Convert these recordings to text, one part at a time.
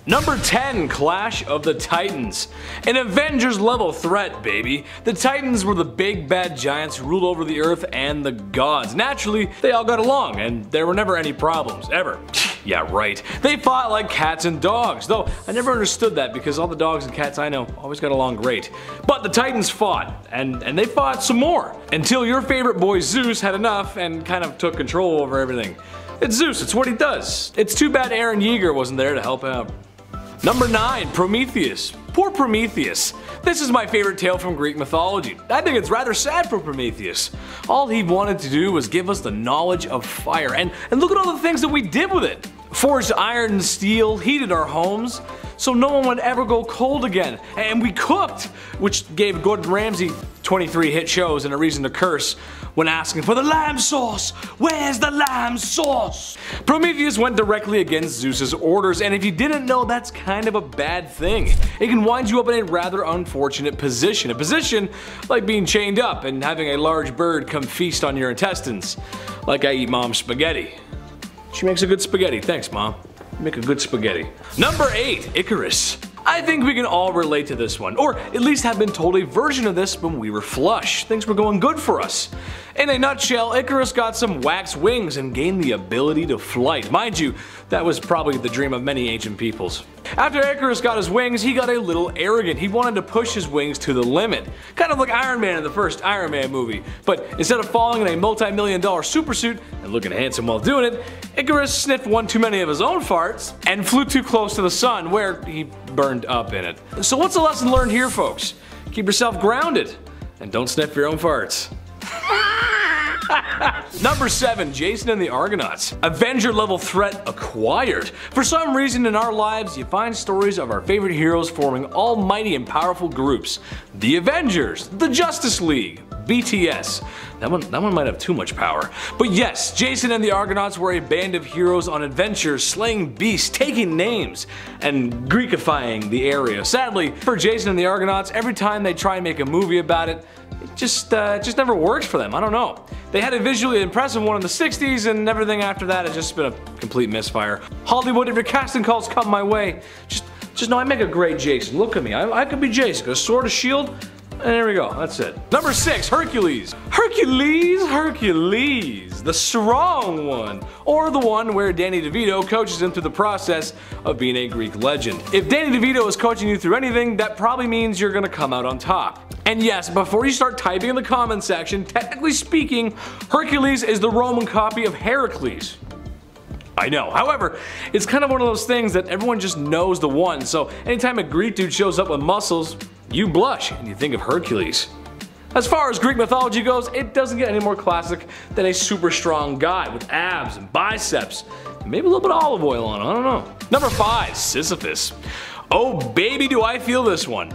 Number 10, Clash of the Titans. An Avengers level threat, baby. The Titans were the big bad giants who ruled over the earth and the gods. Naturally, they all got along and there were never any problems, ever. Yeah, right. They fought like cats and dogs, though I never understood that because all the dogs and cats I know always got along great. But the Titans fought, and they fought some more, until your favorite boy Zeus had enough and kind of took control over everything. It's Zeus, it's what he does. It's too bad Aaron Yeager wasn't there to help out. Number 9, Prometheus. Poor Prometheus. This is my favorite tale from Greek mythology. I think it's rather sad for Prometheus. All he wanted to do was give us the knowledge of fire, and look at all the things that we did with it. Forged iron and steel, heated our homes, so no one would ever go cold again. And we cooked, which gave Gordon Ramsay 23 hit shows and a reason to curse when asking for the lamb sauce. Where's the lamb sauce? Prometheus went directly against Zeus's orders, and if you didn't know, that's kind of a bad thing. It can wind you up in a rather unfortunate position. A position like being chained up and having a large bird come feast on your intestines. Like I eat mom's spaghetti. She makes a good spaghetti. Thanks, Mom. You make a good spaghetti. Number 8, Icarus. I think we can all relate to this one, or at least have been told a version of this when we were flush. Things were going good for us. In a nutshell, Icarus got some wax wings and gained the ability to flight. Mind you, that was probably the dream of many ancient peoples. After Icarus got his wings, he got a little arrogant. He wanted to push his wings to the limit. Kind of like Iron Man in the first Iron Man movie. But instead of falling in a multi-million-dollar supersuit and looking handsome while doing it, Icarus sniffed one too many of his own farts and flew too close to the sun, where he burned up in it. So what's the lesson learned here, folks? Keep yourself grounded and don't sniff your own farts. Number 7, Jason and the Argonauts. Avenger level threat acquired. For some reason in our lives, you find stories of our favorite heroes forming almighty and powerful groups. The Avengers, the Justice League, BTS. That one might have too much power. But yes, Jason and the Argonauts were a band of heroes on adventures, slaying beasts, taking names, and Greekifying the area. Sadly, for Jason and the Argonauts, every time they try and make a movie about it, it just never works for them. I don't know. They had a visually impressive one in the 60s, and everything after that has just been a complete misfire. Hollywood, if your casting calls come my way, just know I make a great Jason. Look at me. I could be Jason. A sword, a shield, and there we go. That's it. Number 6, Hercules. Hercules, the strong one, or the one where Danny DeVito coaches him through the process of being a Greek legend. If Danny DeVito is coaching you through anything, that probably means you're gonna come out on top. And yes, before you start typing in the comment section, technically speaking, Hercules is the Roman copy of Heracles. I know. However, it's kind of one of those things that everyone just knows the one, so anytime a Greek dude shows up with muscles, you blush and you think of Hercules. As far as Greek mythology goes, it doesn't get any more classic than a super strong guy with abs and biceps, and maybe a little bit of olive oil on him, I don't know. Number 5, Sisyphus. Oh baby, do I feel this one.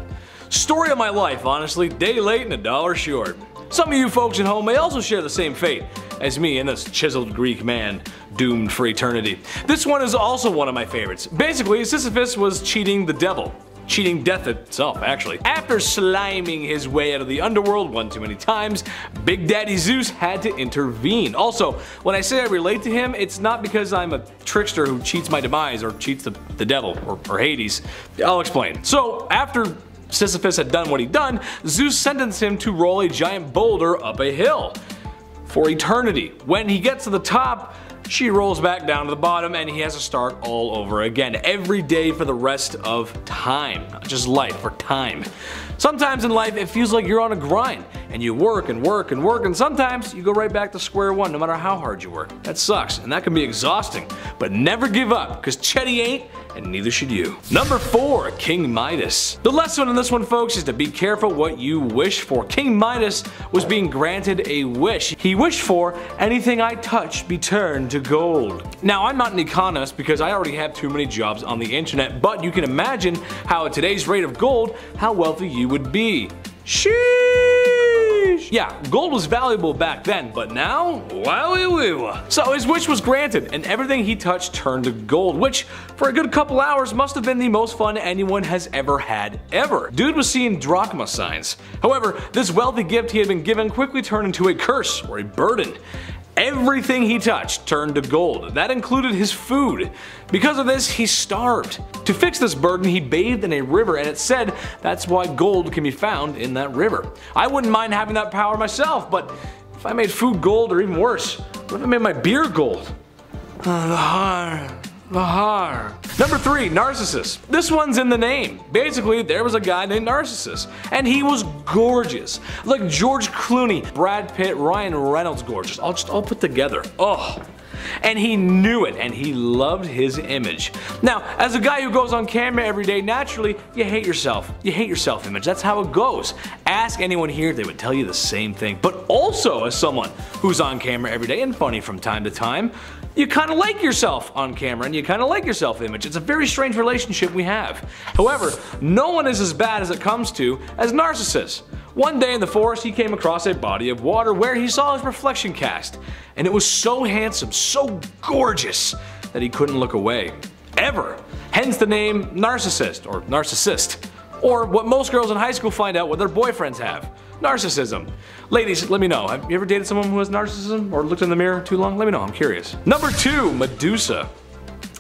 Story of my life, honestly, day late and a dollar short. Some of you folks at home may also share the same fate as me and this chiseled Greek man doomed for eternity. This one is also one of my favorites. Basically, Sisyphus was cheating the devil. Cheating death itself, actually. After sliming his way out of the underworld one too many times, Big Daddy Zeus had to intervene. Also, when I say I relate to him, it's not because I'm a trickster who cheats my demise or cheats the devil or Hades. I'll explain. So, after Sisyphus had done what he'd done, Zeus sentenced him to roll a giant boulder up a hill for eternity. When he gets to the top, she rolls back down to the bottom and he has to start all over again every day for the rest of time. Not just life, for time. Sometimes in life it feels like you're on a grind and you work and work and work, and sometimes you go right back to square one no matter how hard you work. That sucks and that can be exhausting, but never give up, because Chetty ain't and neither should you. Number 4, King Midas. The lesson in this one, folks, is to be careful what you wish for. King Midas was being granted a wish. He wished for anything I touch be turned to gold. Now, I'm not an economist because I already have too many jobs on the internet, but you can imagine how at today's rate of gold, how wealthy you would be. Sheesh! Yeah, gold was valuable back then, but now, wowie. So his wish was granted, and everything he touched turned to gold, which for a good couple hours must have been the most fun anyone has ever had ever. Dude was seeing drachma signs. However, this wealthy gift he had been given quickly turned into a curse or a burden. Everything he touched turned to gold. That included his food. Because of this, he starved. To fix this burden, he bathed in a river, and it said that's why gold can be found in that river. I wouldn't mind having that power myself, but if I made food gold, or even worse, what if I made my beer gold? The heart. Number 3, Narcissus. This one's in the name. Basically, there was a guy named Narcissus, and he was gorgeous. Like George Clooney, Brad Pitt, Ryan Reynolds gorgeous. All put together. Oh. And he knew it, and he loved his image. Now, as a guy who goes on camera every day, naturally, you hate yourself. You hate your self-image. That's how it goes. Ask anyone here, they would tell you the same thing. But also, as someone who's on camera every day and funny from time to time, you kind of like yourself on camera and you kind of like your self-image. It's a very strange relationship we have. However, no one is as bad as it comes to as Narcissus. One day in the forest, he came across a body of water where he saw his reflection cast, and it was so handsome, so gorgeous, that he couldn't look away. Ever. Hence the name Narcissist, or Narcissist. Or what most girls in high school find out what their boyfriends have. Narcissism. Ladies, let me know. Have you ever dated someone who has narcissism or looked in the mirror too long? Let me know, I'm curious. Number 2, Medusa.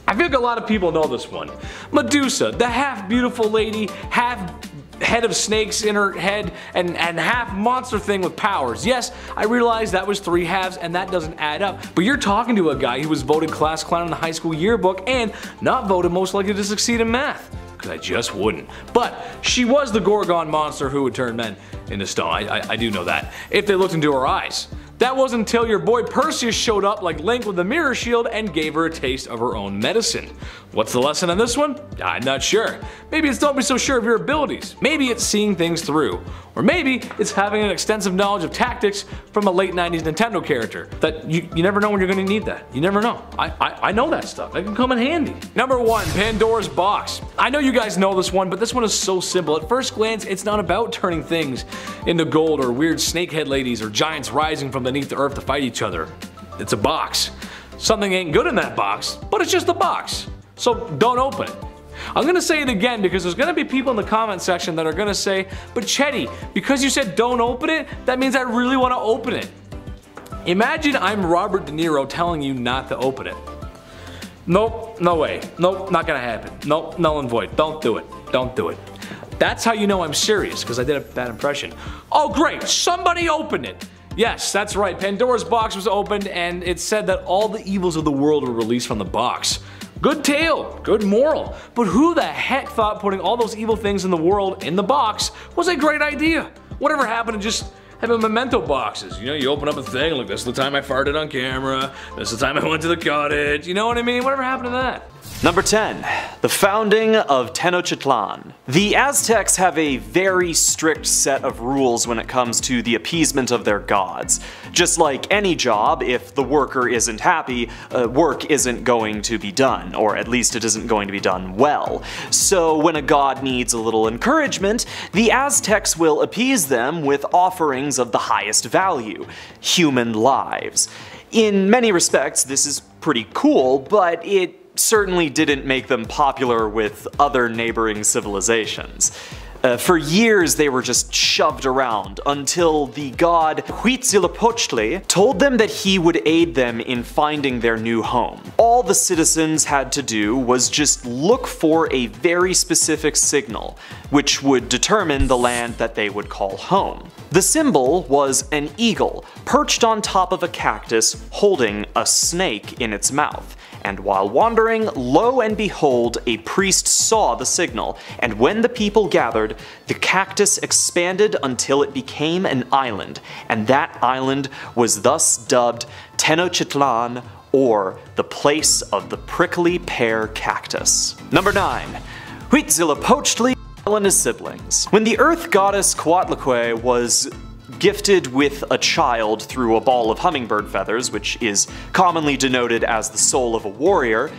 I feel like a lot of people know this one. Medusa, the half beautiful lady, half head of snakes in her head, and half monster thing with powers. Yes, I realize that was 3 halves and that doesn't add up, but you're talking to a guy who was voted class clown in the high school yearbook and not voted most likely to succeed in math. Because I just wouldn't. But she was the Gorgon monster who would turn men into stone. I do know that. If they looked into her eyes. That wasn't until your boy Perseus showed up like Link with the mirror shield and gave her a taste of her own medicine. What's the lesson on this one? I'm not sure. Maybe it's don't be so sure of your abilities. Maybe it's seeing things through. Or maybe it's having an extensive knowledge of tactics from a late 90s Nintendo character. That you never know when you're going to need that. You never know. I know that stuff. That can come in handy. Number 1, Pandora's box. I know you guys know this one, but this one is so simple. At first glance, it's not about turning things into gold or weird snakehead ladies or giants rising from beneath the earth to fight each other. It's a box. Something ain't good in that box, but it's just a box. So don't open it. I'm gonna say it again because there's gonna be people in the comment section that are gonna say, but Chetty, because you said don't open it, that means I really wanna open it. Imagine I'm Robert De Niro telling you not to open it. Nope, no way. Nope, not gonna happen. Nope, null and void. Don't do it. Don't do it. That's how you know I'm serious, because I did a bad impression. Oh great, somebody opened it. Yes, that's right, Pandora's box was opened and it said that all the evils of the world were released from the box. Good tale, good moral, but who the heck thought putting all those evil things in the world in the box was a great idea? Whatever happened to just having memento boxes? You know, you open up a thing, like this is the time I farted on camera, this is the time I went to the cottage, you know what I mean? Whatever happened to that? Number 10. The Founding of Tenochtlan. The Aztecs have a very strict set of rules when it comes to the appeasement of their gods. Just like any job, if the worker isn't happy, work isn't going to be done, or at least it isn't going to be done well. So when a god needs a little encouragement, the Aztecs will appease them with offerings of the highest value: human lives. In many respects, this is pretty cool, but it certainly didn't make them popular with other neighboring civilizations. For years they were just shoved around until the god Huitzilopochtli told them that he would aid them in finding their new home. All the citizens had to do was just look for a very specific signal, which would determine the land that they would call home. The symbol was an eagle perched on top of a cactus holding a snake in its mouth. And while wandering, lo and behold, a priest saw the signal, and when the people gathered, the cactus expanded until it became an island, and that island was thus dubbed Tenochtlan, or the place of the prickly pear cactus. Number 9. Huitzilopochtli and his siblings. When the earth goddess Coatlicue was gifted with a child through a ball of hummingbird feathers, which is commonly denoted as the soul of a warrior,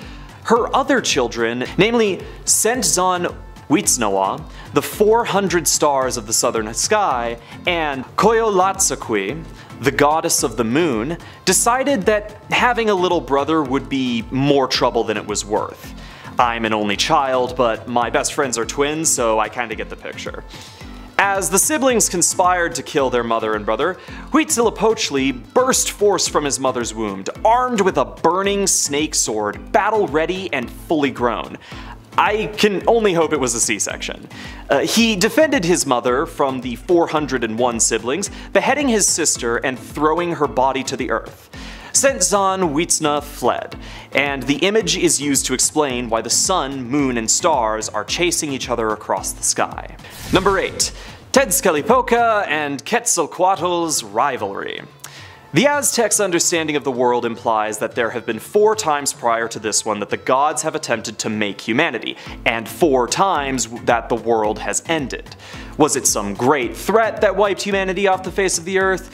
her other children, namely Sentzon Huitznawa, the 400 stars of the southern sky, and Coyolatsaqui, the goddess of the moon, decided that having a little brother would be more trouble than it was worth. I'm an only child, but my best friends are twins, so I kinda get the picture. As the siblings conspired to kill their mother and brother, Huitzilopochtli burst forth from his mother's womb, armed with a burning snake sword, battle-ready and fully grown. I can only hope it was a C-section. He defended his mother from the 401 siblings, beheading his sister and throwing her body to the earth. Sentzon Huitzna fled, and the image is used to explain why the sun, moon, and stars are chasing each other across the sky. Number 8. Tezcatlipoca and Quetzalcoatl's rivalry. The Aztecs' understanding of the world implies that there have been 4 times prior to this one that the gods have attempted to make humanity, and 4 times that the world has ended. Was it some great threat that wiped humanity off the face of the earth?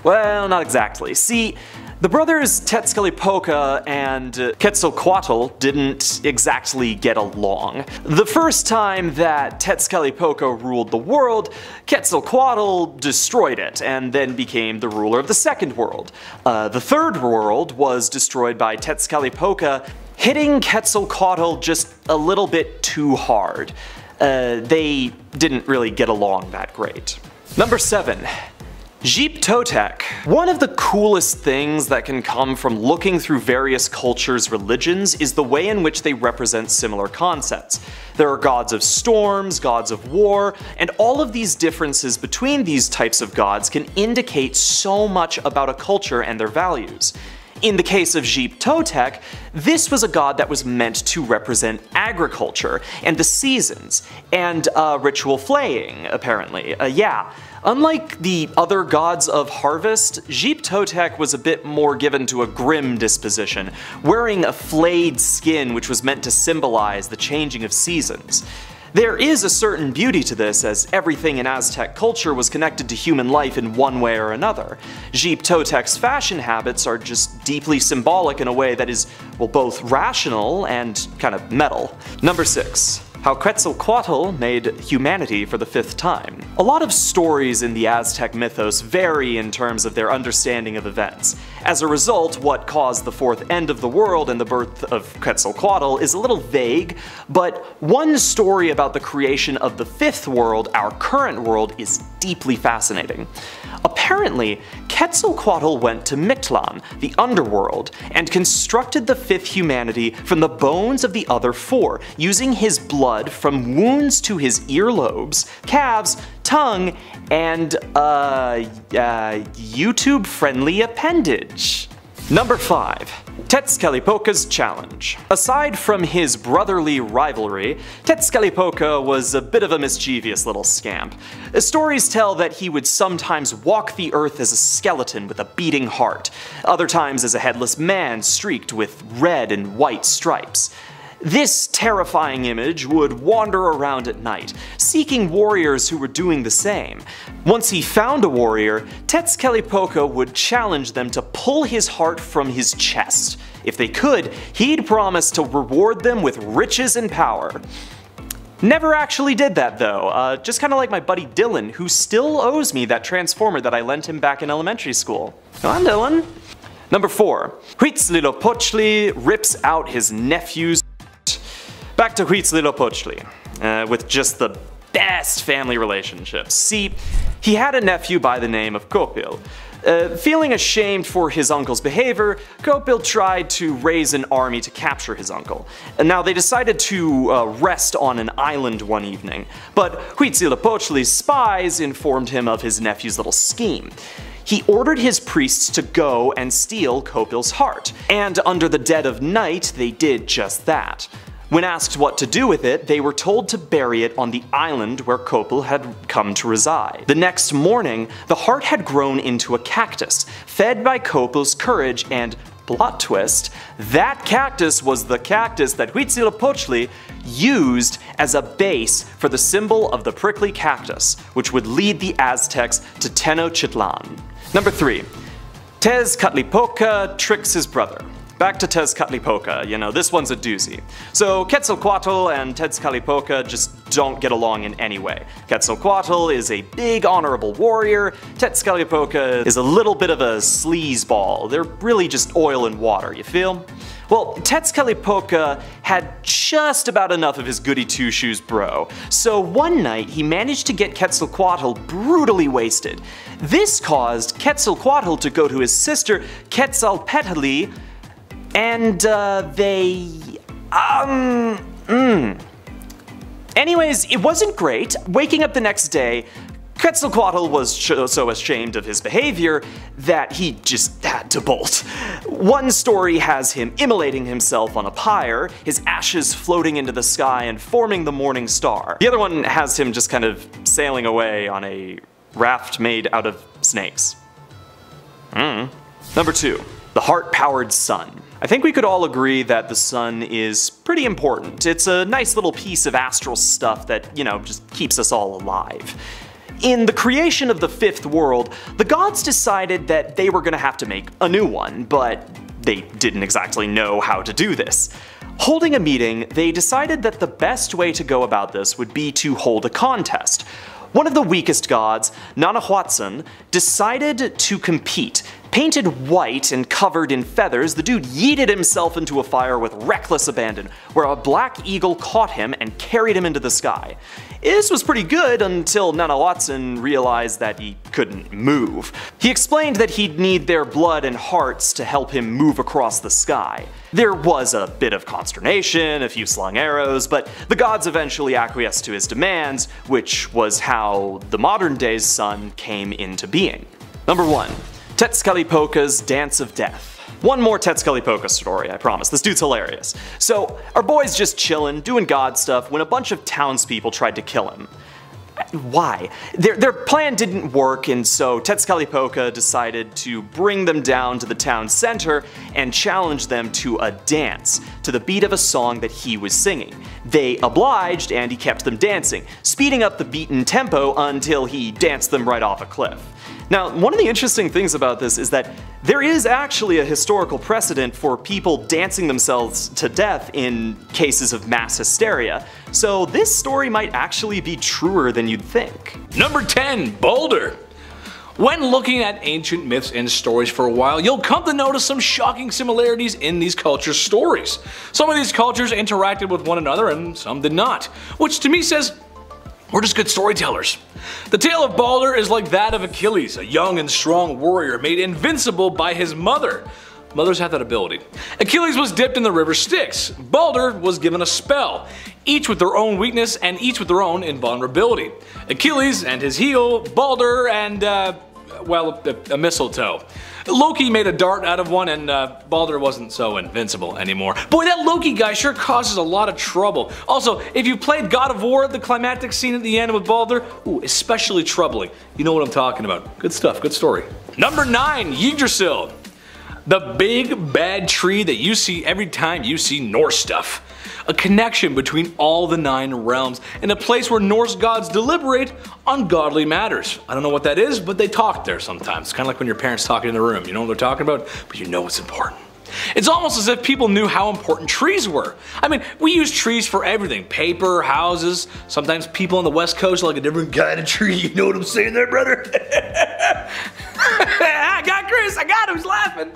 Well, not exactly. See, the brothers Tezcatlipoca and Quetzalcoatl didn't exactly get along. The first time that Tezcatlipoca ruled the world, Quetzalcoatl destroyed it and then became the ruler of the second world. The third world was destroyed by Tezcatlipoca hitting Quetzalcoatl just a little bit too hard. They didn't really get along that great. Number 7. Xyp-Totec. One of the coolest things that can come from looking through various cultures' religions is the way in which they represent similar concepts. There are gods of storms, gods of war, and all of these differences between these types of gods can indicate so much about a culture and their values. In the case of Xyp-Totec, this was a god that was meant to represent agriculture and the seasons, and ritual flaying, apparently. Unlike the other gods of harvest, Xyp-Totec was a bit more given to a grim disposition, wearing a flayed skin which was meant to symbolize the changing of seasons. There is a certain beauty to this, as everything in Aztec culture was connected to human life in one way or another. Xyp-Totec's fashion habits are just deeply symbolic in a way that is, well, both rational and kind of metal. Number 6. How Quetzalcoatl made humanity for the 5th time. A lot of stories in the Aztec mythos vary in terms of their understanding of events. As a result, what caused the 4th end of the world and the birth of Quetzalcoatl is a little vague, but one story about the creation of the 5th world, our current world, is deeply fascinating. Apparently, Quetzalcoatl went to Mictlan, the underworld, and constructed the 5th humanity from the bones of the other 4, using his blood from wounds to his earlobes, calves, tongue, and YouTube-friendly appendage. Number 5. Tezcatlipoca's challenge. Aside from his brotherly rivalry, Tezcatlipoca was a bit of a mischievous little scamp. Stories tell that he would sometimes walk the earth as a skeleton with a beating heart, other times as a headless man streaked with red and white stripes. This terrifying image would wander around at night, seeking warriors who were doing the same. Once he found a warrior, Tezcatlipoca would challenge them to pull his heart from his chest. If they could, he'd promise to reward them with riches and power. Never actually did that though, just kinda like my buddy Dylan, who still owes me that transformer that I lent him back in elementary school. Come on, Dylan. Number 4. Huitzilopochtli rips out his nephew's. Back to Huitzilopochtli, with just the best family relationships. See, he had a nephew by the name of Kopil. Feeling ashamed for his uncle's behavior, Kopil tried to raise an army to capture his uncle. Now they decided to rest on an island one evening, but Huitzilopochtli's spies informed him of his nephew's little scheme. He ordered his priests to go and steal Kopil's heart, and under the dead of night they did just that. When asked what to do with it, they were told to bury it on the island where Kopil had come to reside. The next morning, the heart had grown into a cactus, fed by Kopil's courage, and plot twist, that cactus was the cactus that Huitzilopochtli used as a base for the symbol of the prickly cactus, which would lead the Aztecs to Tenochtlan. Number 3. Tezcatlipoca tricks his brother. Back to Tezcatlipoca, you know, this one's a doozy. So Quetzalcoatl and Tezcatlipoca just don't get along in any way. Quetzalcoatl is a big honorable warrior, Tezcatlipoca is a little bit of a sleazeball. They're really just oil and water, you feel? Well, Tezcatlipoca had just about enough of his goody two-shoes bro, so one night he managed to get Quetzalcoatl brutally wasted. This caused Quetzalcoatl to go to his sister Quetzalpetli, and Anyways, it wasn't great. Waking up the next day, Quetzalcoatl was so ashamed of his behavior that he just had to bolt. One story has him immolating himself on a pyre, his ashes floating into the sky and forming the morning star. The other one has him just kind of sailing away on a raft made out of snakes. Number 2. The HeartPowered Sun. I think we could all agree that the sun is pretty important. It's a nice little piece of astral stuff that, just keeps us all alive. In the creation of the fifth world, the gods decided that they were gonna have to make a new one, but they didn't exactly know how to do this. Holding a meeting, they decided that the best way to go about this would be to hold a contest. One of the weakest gods, Nanahuatzin, decided to compete. Painted white and covered in feathers, the dude yeeted himself into a fire with reckless abandon, where a black eagle caught him and carried him into the sky. This was pretty good until Nanahuatzin realized that he couldn't move. He explained that he'd need their blood and hearts to help him move across the sky. There was a bit of consternation, a few slung arrows, but the gods eventually acquiesced to his demands, which was how the modern day's sun came into being. Number 1. Tezcatlipoca's Dance of Death. One more Tezcatlipoca story, I promise. This dude's hilarious. So, our boy's just chillin', doing god stuff, when a bunch of townspeople tried to kill him. Why? Their plan didn't work, and so Tezcatlipoca decided to bring them down to the town center and challenge them to a dance, to the beat of a song that he was singing. They obliged, and he kept them dancing, speeding up the beat and tempo until he danced them right off a cliff. Now, one of the interesting things about this is that there is actually a historical precedent for people dancing themselves to death in cases of mass hysteria, so this story might actually be truer than you'd think. Number 10. Boulder. When looking at ancient myths and stories for a while, you'll come to notice some shocking similarities in these cultures' stories. Some of these cultures interacted with one another and some did not, which to me says we're just good storytellers. The tale of Boulder is like that of Achilles, a young and strong warrior made invincible by his mother. Mothers have that ability. Achilles was dipped in the river Styx. Boulder was given a spell, each with their own weakness and each with their own invulnerability. Achilles and his heel, Boulder and, a mistletoe. Loki made a dart out of one and Boulder wasn't so invincible anymore. Boy, that Loki guy sure causes a lot of trouble. Also, if you played God of War, the climactic scene at the end with Boulder, ooh, especially troubling. You know what I'm talking about. Good stuff, good story. Number 9, Yggdrasil. The big bad tree that you see every time you see Norse stuff. A connection between all the 9 realms, and a place where Norse gods deliberate on godly matters. I don't know what that is, but they talk there sometimes. It's kind of like when your parents talk in the room. You know what they're talking about, but you know it's important. It's almost as if people knew how important trees were. I mean, we use trees for everything. Paper, houses, sometimes people on the West Coast like a different kind of tree. You know what I'm saying there, brother? I got Chris, I got him, he's laughing.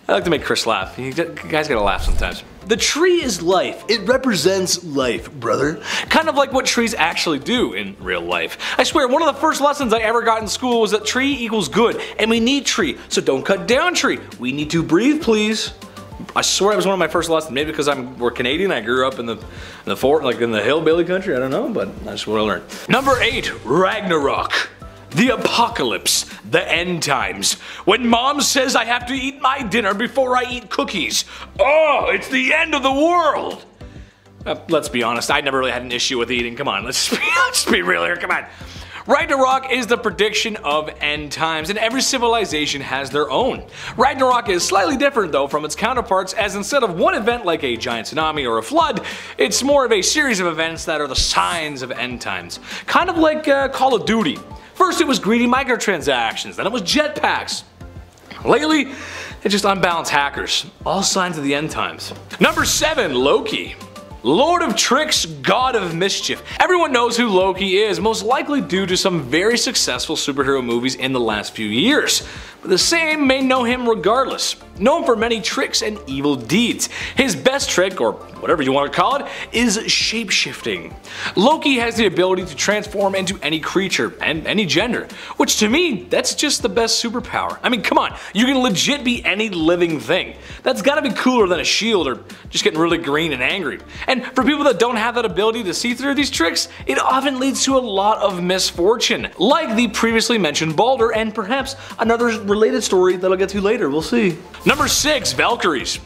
I like to make Chris laugh. You guys gotta laugh sometimes. The tree is life. It represents life, brother. Kind of like what trees actually do in real life. I swear, one of the first lessons I ever got in school was that tree equals good, and we need tree, so don't cut down tree. We need to breathe, please. I swear it was one of my first lessons. Maybe because we're Canadian, I grew up in the fort, like in the hillbilly country, I don't know, but that's what I learned. Number 8, Ragnarok. The apocalypse, the end times. When mom says I have to eat my dinner before I eat cookies. Oh, it's the end of the world. Let's be honest, I never really had an issue with eating. Come on, let's be real here, come on. Ragnarok is the prediction of end times, and every civilization has their own. Ragnarok is slightly different though from its counterparts, as instead of one event like a giant tsunami or a flood, it's more of a series of events that are the signs of end times. Kind of like Call of Duty. First it was greedy microtransactions, then it was jetpacks. Lately, it's just unbalanced hackers. All signs of the end times. Number 7, Loki. Lord of Tricks, God of Mischief. Everyone knows who Loki is, most likely due to some very successful superhero movies in the last few years. But the same may know him regardless. Known for many tricks and evil deeds. His best trick, or whatever you want to call it, is shapeshifting. Loki has the ability to transform into any creature, and any gender. Which to me, that's just the best superpower. I mean, come on, you can legit be any living thing. That's gotta be cooler than a shield or just getting really green and angry. And for people that don't have that ability to see through these tricks, it often leads to a lot of misfortune. Like the previously mentioned Boulder, and perhaps another related story that I'll get to later, we'll see. Number 6, Valkyries.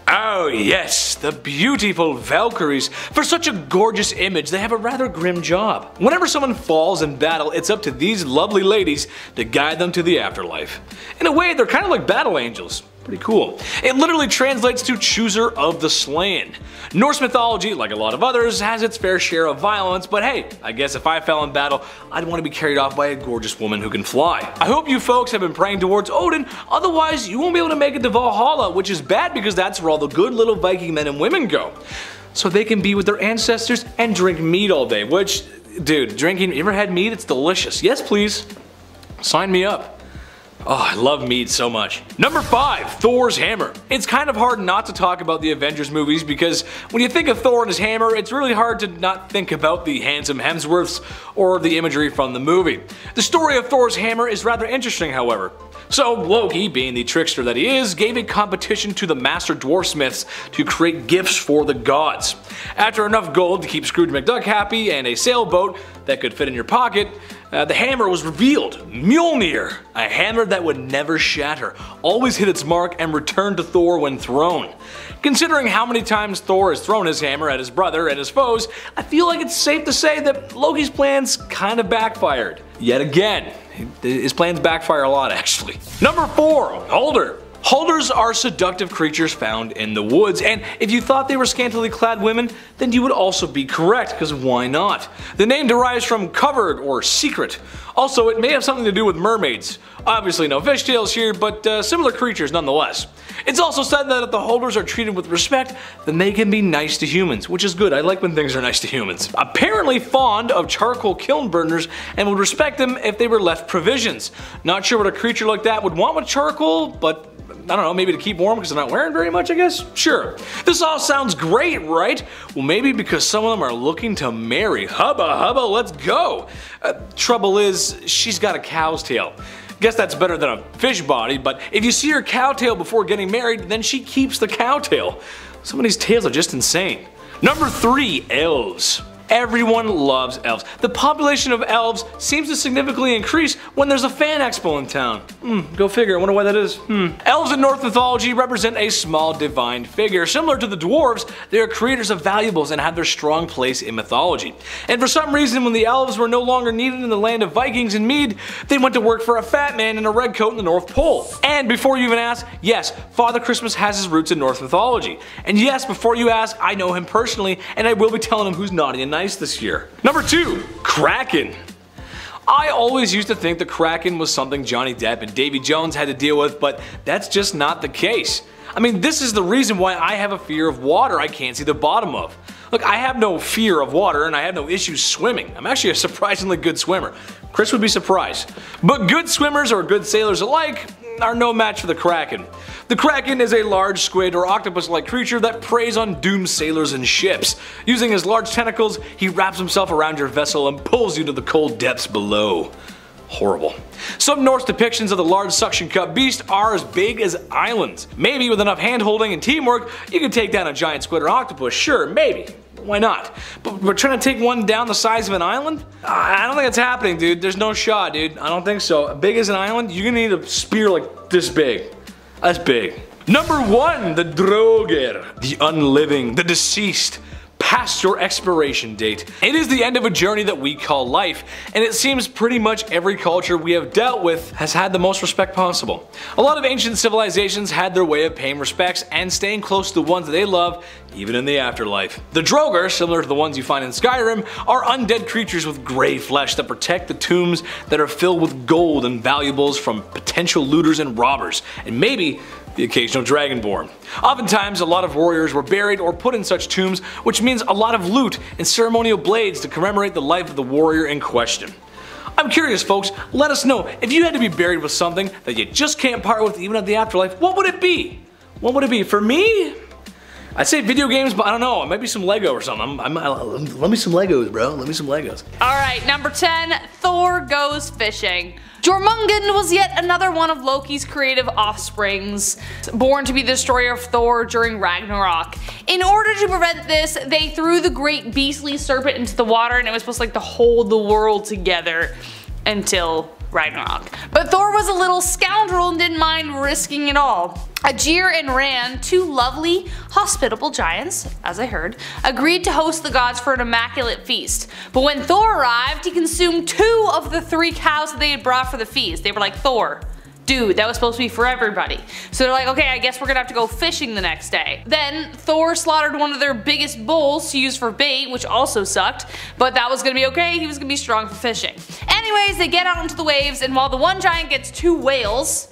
Oh yes, the beautiful Valkyries. For such a gorgeous image, they have a rather grim job. Whenever someone falls in battle, it's up to these lovely ladies to guide them to the afterlife. In a way, they're kind of like battle angels. Pretty cool. It literally translates to chooser of the slain. Norse mythology, like a lot of others, has its fair share of violence, but hey, I guess if I fell in battle, I'd want to be carried off by a gorgeous woman who can fly. I hope you folks have been praying towards Odin, otherwise you won't be able to make it to Valhalla, which is bad because that's where all the good little Viking men and women go. So they can be with their ancestors and drink mead all day, which, dude, drinking, you ever had mead? It's delicious. Yes, please. Sign me up. Oh, I love mead so much. Number 5, Thor's Hammer. It's kind of hard not to talk about the Avengers movies because when you think of Thor and his hammer, it's really hard to not think about the handsome Hemsworths or the imagery from the movie. The story of Thor's hammer is rather interesting, however. So Loki, being the trickster that he is, gave a competition to the master dwarfsmiths to create gifts for the gods. After enough gold to keep Scrooge McDuck happy and a sailboat that could fit in your pocket, the hammer was revealed. Mjolnir, a hammer that would never shatter, always hit its mark and returned to Thor when thrown. Considering how many times Thor has thrown his hammer at his brother and his foes, I feel like it's safe to say that Loki's plans kind of backfired. Yet again, his plans backfire a lot actually. Number 4, Boulder. Holders are seductive creatures found in the woods, and if you thought they were scantily clad women, then you would also be correct, because why not? The name derives from covered or secret. Also, it may have something to do with mermaids. Obviously no fishtails here, but similar creatures nonetheless. It's also said that if the holders are treated with respect, then they can be nice to humans, which is good. I like when things are nice to humans. Apparently fond of charcoal kiln burners and would respect them if they were left provisions. Not sure what a creature like that would want with charcoal, but I don't know, maybe to keep warm because they're not wearing very much, I guess? Sure. This all sounds great, right? Well, maybe because some of them are looking to marry. Hubba hubba, let's go! Trouble is, she's got a cow's tail. Guess that's better than a fish body, but if you see her cow tail before getting married, then she keeps the cow tail. Some of these tales are just insane. Number 3, Elves. Everyone loves elves. The population of elves seems to significantly increase when there's a fan expo in town. Go figure, I wonder why that is. Elves in Norse mythology represent a small divine figure. Similar to the dwarves, they are creators of valuables and have their strong place in mythology. And for some reason, when the elves were no longer needed in the land of Vikings and Mead, they went to work for a fat man in a red coat in the North Pole. And before you even ask, yes, Father Christmas has his roots in Norse mythology. And yes, before you ask, I know him personally, and I will be telling him who's naughty and nice this year. Number 2, Kraken. I always used to think the Kraken was something Johnny Depp and Davy Jones had to deal with, but that's just not the case. I mean, this is the reason why I have a fear of water I can't see the bottom of. Look, I have no fear of water and I have no issues swimming. I'm actually a surprisingly good swimmer. Chris would be surprised. But good swimmers or good sailors alike are no match for the Kraken. The Kraken is a large squid or octopus-like creature that preys on doomed sailors and ships. Using his large tentacles, he wraps himself around your vessel and pulls you to the cold depths below. Horrible. Some Norse depictions of the large suction cup beast are as big as islands. Maybe with enough hand-holding and teamwork, you could take down a giant squid or octopus, sure, maybe. Why not? But we're trying to take one down the size of an island? I don't think it's happening, dude. There's no shot, dude. I don't think so. Big as an island? You're gonna need a spear like this big. That's big. Number 1, the Droger. The unliving, the deceased. Past your expiration date. It is the end of a journey that we call life, and it seems pretty much every culture we have dealt with has had the most respect possible. A lot of ancient civilizations had their way of paying respects and staying close to the ones that they love, even in the afterlife. The Droger, similar to the ones you find in Skyrim, are undead creatures with grey flesh that protect the tombs that are filled with gold and valuables from potential looters and robbers, and maybe the occasional dragonborn. Oftentimes, a lot of warriors were buried or put in such tombs, which means a lot of loot and ceremonial blades to commemorate the life of the warrior in question. I'm curious, folks, let us know, if you had to be buried with something that you just can't part with even at the afterlife, what would it be? What would it be? For me, I'd say video games, but I don't know, it might be some Lego or something. Let me some Legos, bro, let me some Legos. Alright, number 10, Thor goes fishing. Jormungand was yet another one of Loki's creative offsprings, born to be the destroyer of Thor during Ragnarok. In order to prevent this, they threw the great beastly serpent into the water, and it was supposed to like to hold the world together until Ragnarok. But Thor was a little scoundrel and didn't mind risking it all. Aegir and Ran, two lovely, hospitable giants, as I heard, agreed to host the gods for an immaculate feast. But when Thor arrived, he consumed 2 of the 3 cows that they had brought for the feast. They were like, Thor, dude, that was supposed to be for everybody. So they're like, okay, I guess we're gonna have to go fishing the next day. Then Thor slaughtered one of their biggest bulls to use for bait, which also sucked, but that was gonna be okay, he was gonna be strong for fishing. Anyways, they get out into the waves, and while the one giant gets 2 whales,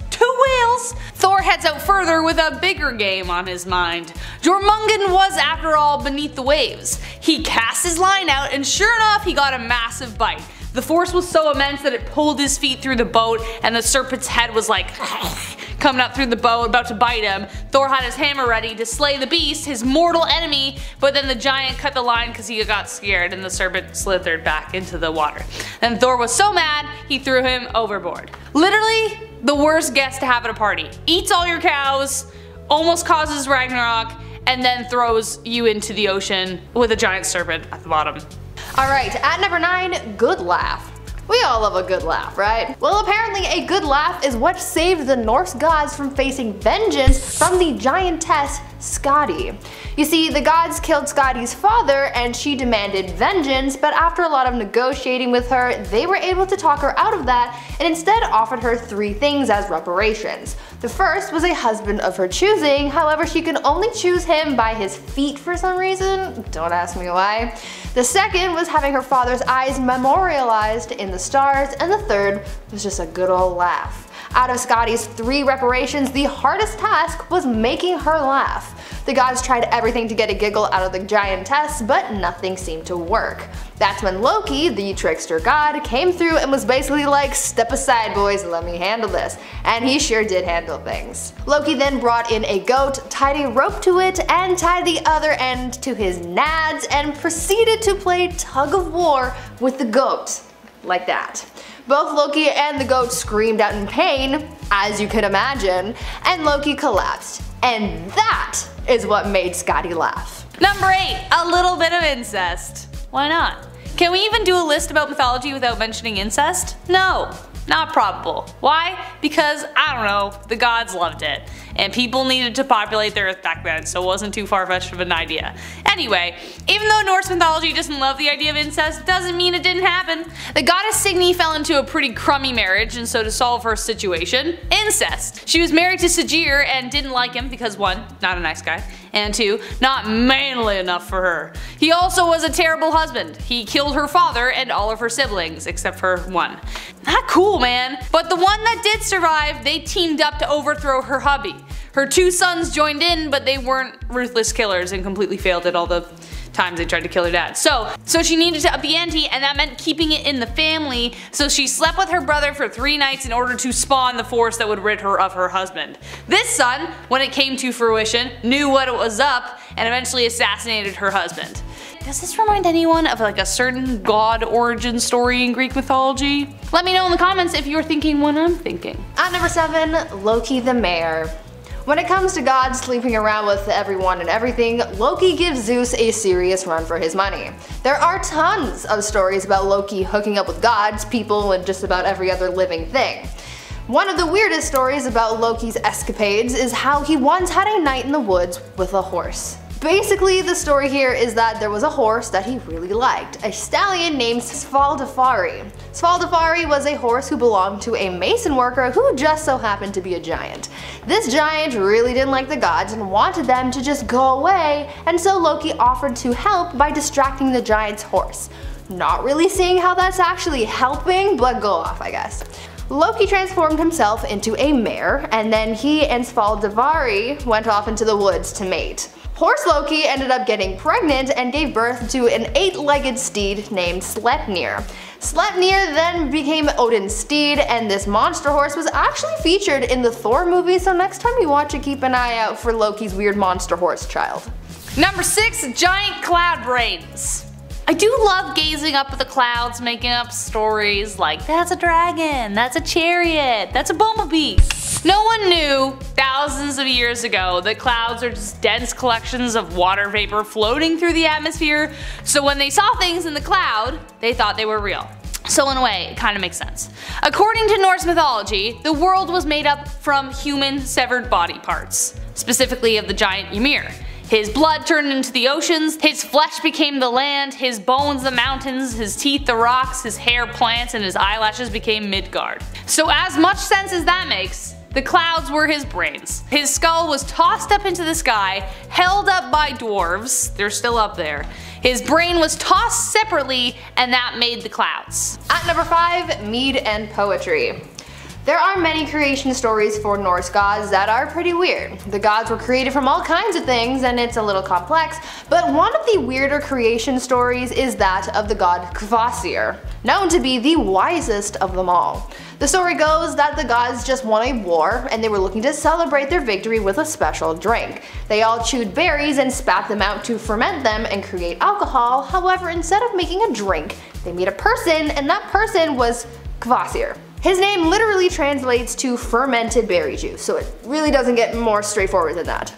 Thor heads out further with a bigger game on his mind. Jormungand was, after all, beneath the waves. He cast his line out, and sure enough, he got a massive bite. The force was so immense that it pulled his feet through the boat, and the serpent's head was like coming up through the boat, about to bite him. Thor had his hammer ready to slay the beast, his mortal enemy, but then the giant cut the line because he got scared and the serpent slithered back into the water. Then Thor was so mad, he threw him overboard. Literally, the worst guest to have at a party. Eats all your cows, almost causes Ragnarok, and then throws you into the ocean with a giant serpent at the bottom. Alright, at number 9, good laugh. We all love a good laugh, right? Well, apparently a good laugh is what saved the Norse gods from facing vengeance from the giantess Skadi. You see, the gods killed Skadi's father and she demanded vengeance, but after a lot of negotiating with her, they were able to talk her out of that and instead offered her 3 things as reparations. The first was a husband of her choosing, however she could only choose him by his feet for some reason, don't ask me why. The second was having her father's eyes memorialized in the stars, and the third was just a good old laugh. Out of Skadi's 3 reparations, the hardest task was making her laugh. The gods tried everything to get a giggle out of the giantess, but nothing seemed to work. That's when Loki, the trickster god, came through and was basically like, step aside boys, let me handle this. And he sure did handle things. Loki then brought in a goat, tied a rope to it, and tied the other end to his nads, and proceeded to play tug of war with the goat. Like that. Both Loki and the goat screamed out in pain, as you could imagine, and Loki collapsed. And that is what made Skadi laugh. Number 8, a little bit of incest. Why not? Can we even do a list about mythology without mentioning incest? No, not probable. Why? Because, I don't know, the gods loved it. And people needed to populate the earth back then, so it wasn't too far-fetched of an idea. Anyway, even though Norse mythology doesn't love the idea of incest, doesn't mean it didn't happen. The goddess Signy fell into a pretty crummy marriage, and so to solve her situation, incest. She was married to Aegir and didn't like him because 1, not a nice guy, and 2, not manly enough for her. He also was a terrible husband. He killed her father and all of her siblings, except for 1. Not cool, man. But the one that did survive, they teamed up to overthrow her hubby. Her 2 sons joined in, but they weren't ruthless killers and completely failed at all the times they tried to kill her dad. So she needed to up the ante, and that meant keeping it in the family, so she slept with her brother for 3 nights in order to spawn the force that would rid her of her husband. This son, when it came to fruition, knew what it was up and eventually assassinated her husband. Does this remind anyone of like a certain god origin story in Greek mythology? Let me know in the comments if you're thinking what I'm thinking. At number 7, Loki the Mayor. When it comes to gods sleeping around with everyone and everything, Loki gives Zeus a serious run for his money. There are tons of stories about Loki hooking up with gods, people, and just about every other living thing. One of the weirdest stories about Loki's escapades is how he once had a night in the woods with a horse. Basically, the story here is that there was a horse that he really liked, a stallion named Svaldafari. Svaldafari was a horse who belonged to a mason worker who just so happened to be a giant. This giant really didn't like the gods and wanted them to just go away, and so Loki offered to help by distracting the giant's horse. Not really seeing how that's actually helping, but go off, I guess. Loki transformed himself into a mare, and then he and Svaldavari went off into the woods to mate. Horse Loki ended up getting pregnant and gave birth to an 8-legged steed named Sleipnir. Sleipnir then became Odin's steed, and this monster horse was actually featured in the Thor movie, so next time you watch it, keep an eye out for Loki's weird monster horse child. Number 6, giant cloud brains. I do love gazing up at the clouds, making up stories like, that's a dragon, that's a chariot, that's a bumblebee. No one knew thousands of years ago that clouds are just dense collections of water vapor floating through the atmosphere, so when they saw things in the cloud, they thought they were real. So in a way, it kinda makes sense. According to Norse mythology, the world was made up from human severed body parts, specifically of the giant Ymir. His blood turned into the oceans, his flesh became the land, his bones the mountains, his teeth the rocks, his hair plants, and his eyelashes became Midgard. So as much sense as that makes, the clouds were his brains. His skull was tossed up into the sky, held up by dwarves, they're still up there. His brain was tossed separately, and that made the clouds. At number 5, Mead and poetry. There are many creation stories for Norse gods that are pretty weird. The gods were created from all kinds of things and it's a little complex, but one of the weirder creation stories is that of the god Kvasir, known to be the wisest of them all. The story goes that the gods just won a war and they were looking to celebrate their victory with a special drink. They all chewed berries and spat them out to ferment them and create alcohol. However, instead of making a drink, they made a person, and that person was Kvasir. His name literally translates to fermented berry juice, so it really doesn't get more straightforward than that.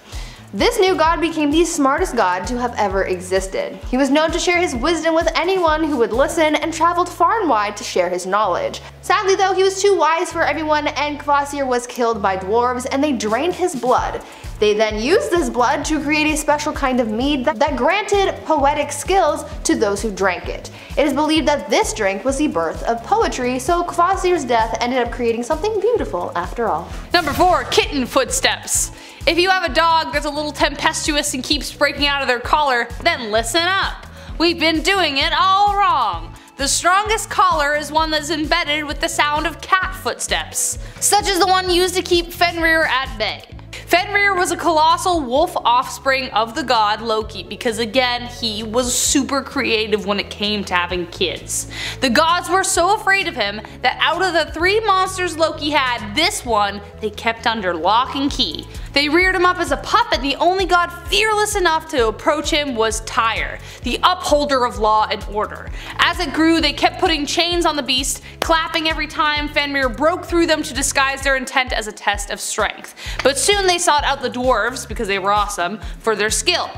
This new god became the smartest god to have ever existed. He was known to share his wisdom with anyone who would listen and traveled far and wide to share his knowledge. Sadly though, he was too wise for everyone and Kvasir was killed by dwarves and they drained his blood. They then used this blood to create a special kind of mead that granted poetic skills to those who drank it. It is believed that this drink was the birth of poetry, so Kvasir's death ended up creating something beautiful after all. Number 4, kitten footsteps. If you have a dog that's a little tempestuous and keeps breaking out of their collar, then listen up. We've been doing it all wrong. The strongest collar is one that's embedded with the sound of cat footsteps, such as the one used to keep Fenrir at bay. Fenrir was a colossal wolf offspring of the god Loki because again, he was super creative when it came to having kids. The gods were so afraid of him that out of the 3 monsters Loki had, this one they kept under lock and key. They reared him up as a pup and the only god fearless enough to approach him was Tyr, the upholder of law and order. As it grew, they kept putting chains on the beast, clapping every time Fenrir broke through them to disguise their intent as a test of strength. But soon they sought out the dwarves, because they were awesome, for their skill.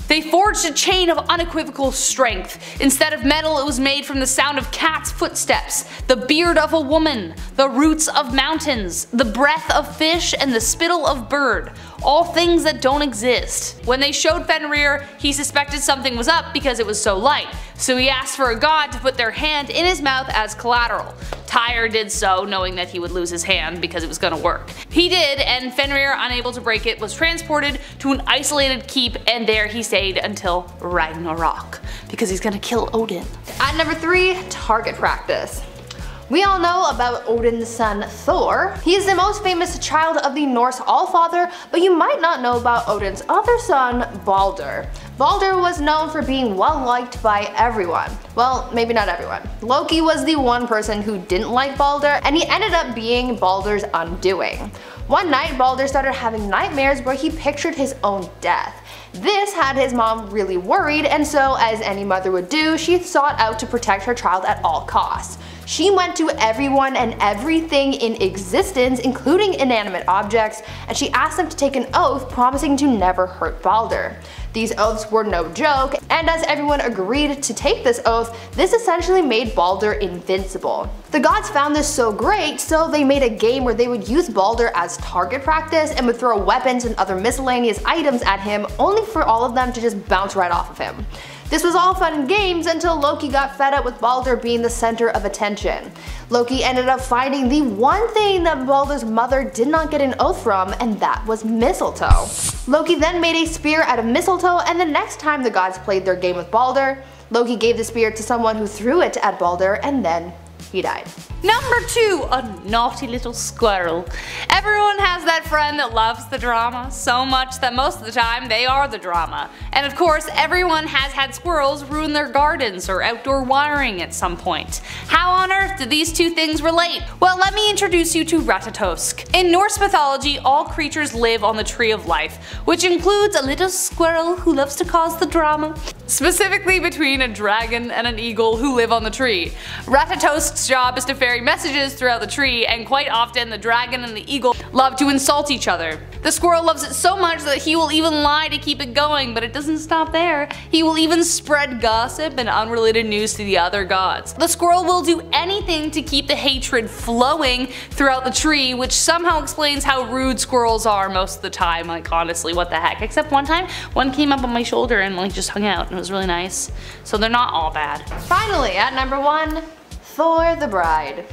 They forged a chain of unequivocal strength. Instead of metal, it was made from the sound of cats' footsteps, the beard of a woman, the roots of mountains, the breath of fish, and the spittle of bird. All things that don't exist. When they showed Fenrir, he suspected something was up because it was so light, so he asked for a god to put their hand in his mouth as collateral. Tyr did so, knowing that he would lose his hand because it was gonna work. He did, and Fenrir, unable to break it, was transported to an isolated keep, and there he stayed until Ragnarok, because he's gonna kill Odin. At number 3, target practice. We all know about Odin's son Thor. He is the most famous child of the Norse Allfather, but you might not know about Odin's other son, Boulder. Boulder was known for being well liked by everyone. Well, maybe not everyone. Loki was the one person who didn't like Boulder, and he ended up being Boulder's undoing. One night, Boulder started having nightmares where he pictured his own death. This had his mom really worried, and so, as any mother would do, she sought out to protect her child at all costs. She went to everyone and everything in existence, including inanimate objects, and she asked them to take an oath promising to never hurt Balder. These oaths were no joke, and as everyone agreed to take this oath, this essentially made Balder invincible. The gods found this so great, so they made a game where they would use Balder as target practice and would throw weapons and other miscellaneous items at him, only for all of them to just bounce right off of him. This was all fun and games until Loki got fed up with Balder being the center of attention. Loki ended up finding the one thing that Balder's mother did not get an oath from, and that was mistletoe. Loki then made a spear out of mistletoe, and the next time the gods played their game with Balder, Loki gave the spear to someone who threw it at Balder, and then he died. Number 2, a naughty little squirrel. Everyone has that friend that loves the drama so much that most of the time they are the drama. And of course, everyone has had squirrels ruin their gardens or outdoor wiring at some point. How on earth did these two things relate? Well, let me introduce you to Ratatosk. In Norse mythology, all creatures live on the Tree of Life, which includes a little squirrel who loves to cause the drama. Specifically between a dragon and an eagle who live on the tree. Ratatosk's job is to ferry messages throughout the tree, and quite often the dragon and the eagle love to insult each other. The squirrel loves it so much that he will even lie to keep it going, but it doesn't stop there. He will even spread gossip and unrelated news to the other gods. The squirrel will do anything to keep the hatred flowing throughout the tree, which somehow explains how rude squirrels are most of the time. Like, honestly, what the heck. Except one time, one came up on my shoulder and like just hung out, and it was really nice. So they're not all bad. Finally, at number 1, Thor the Bride.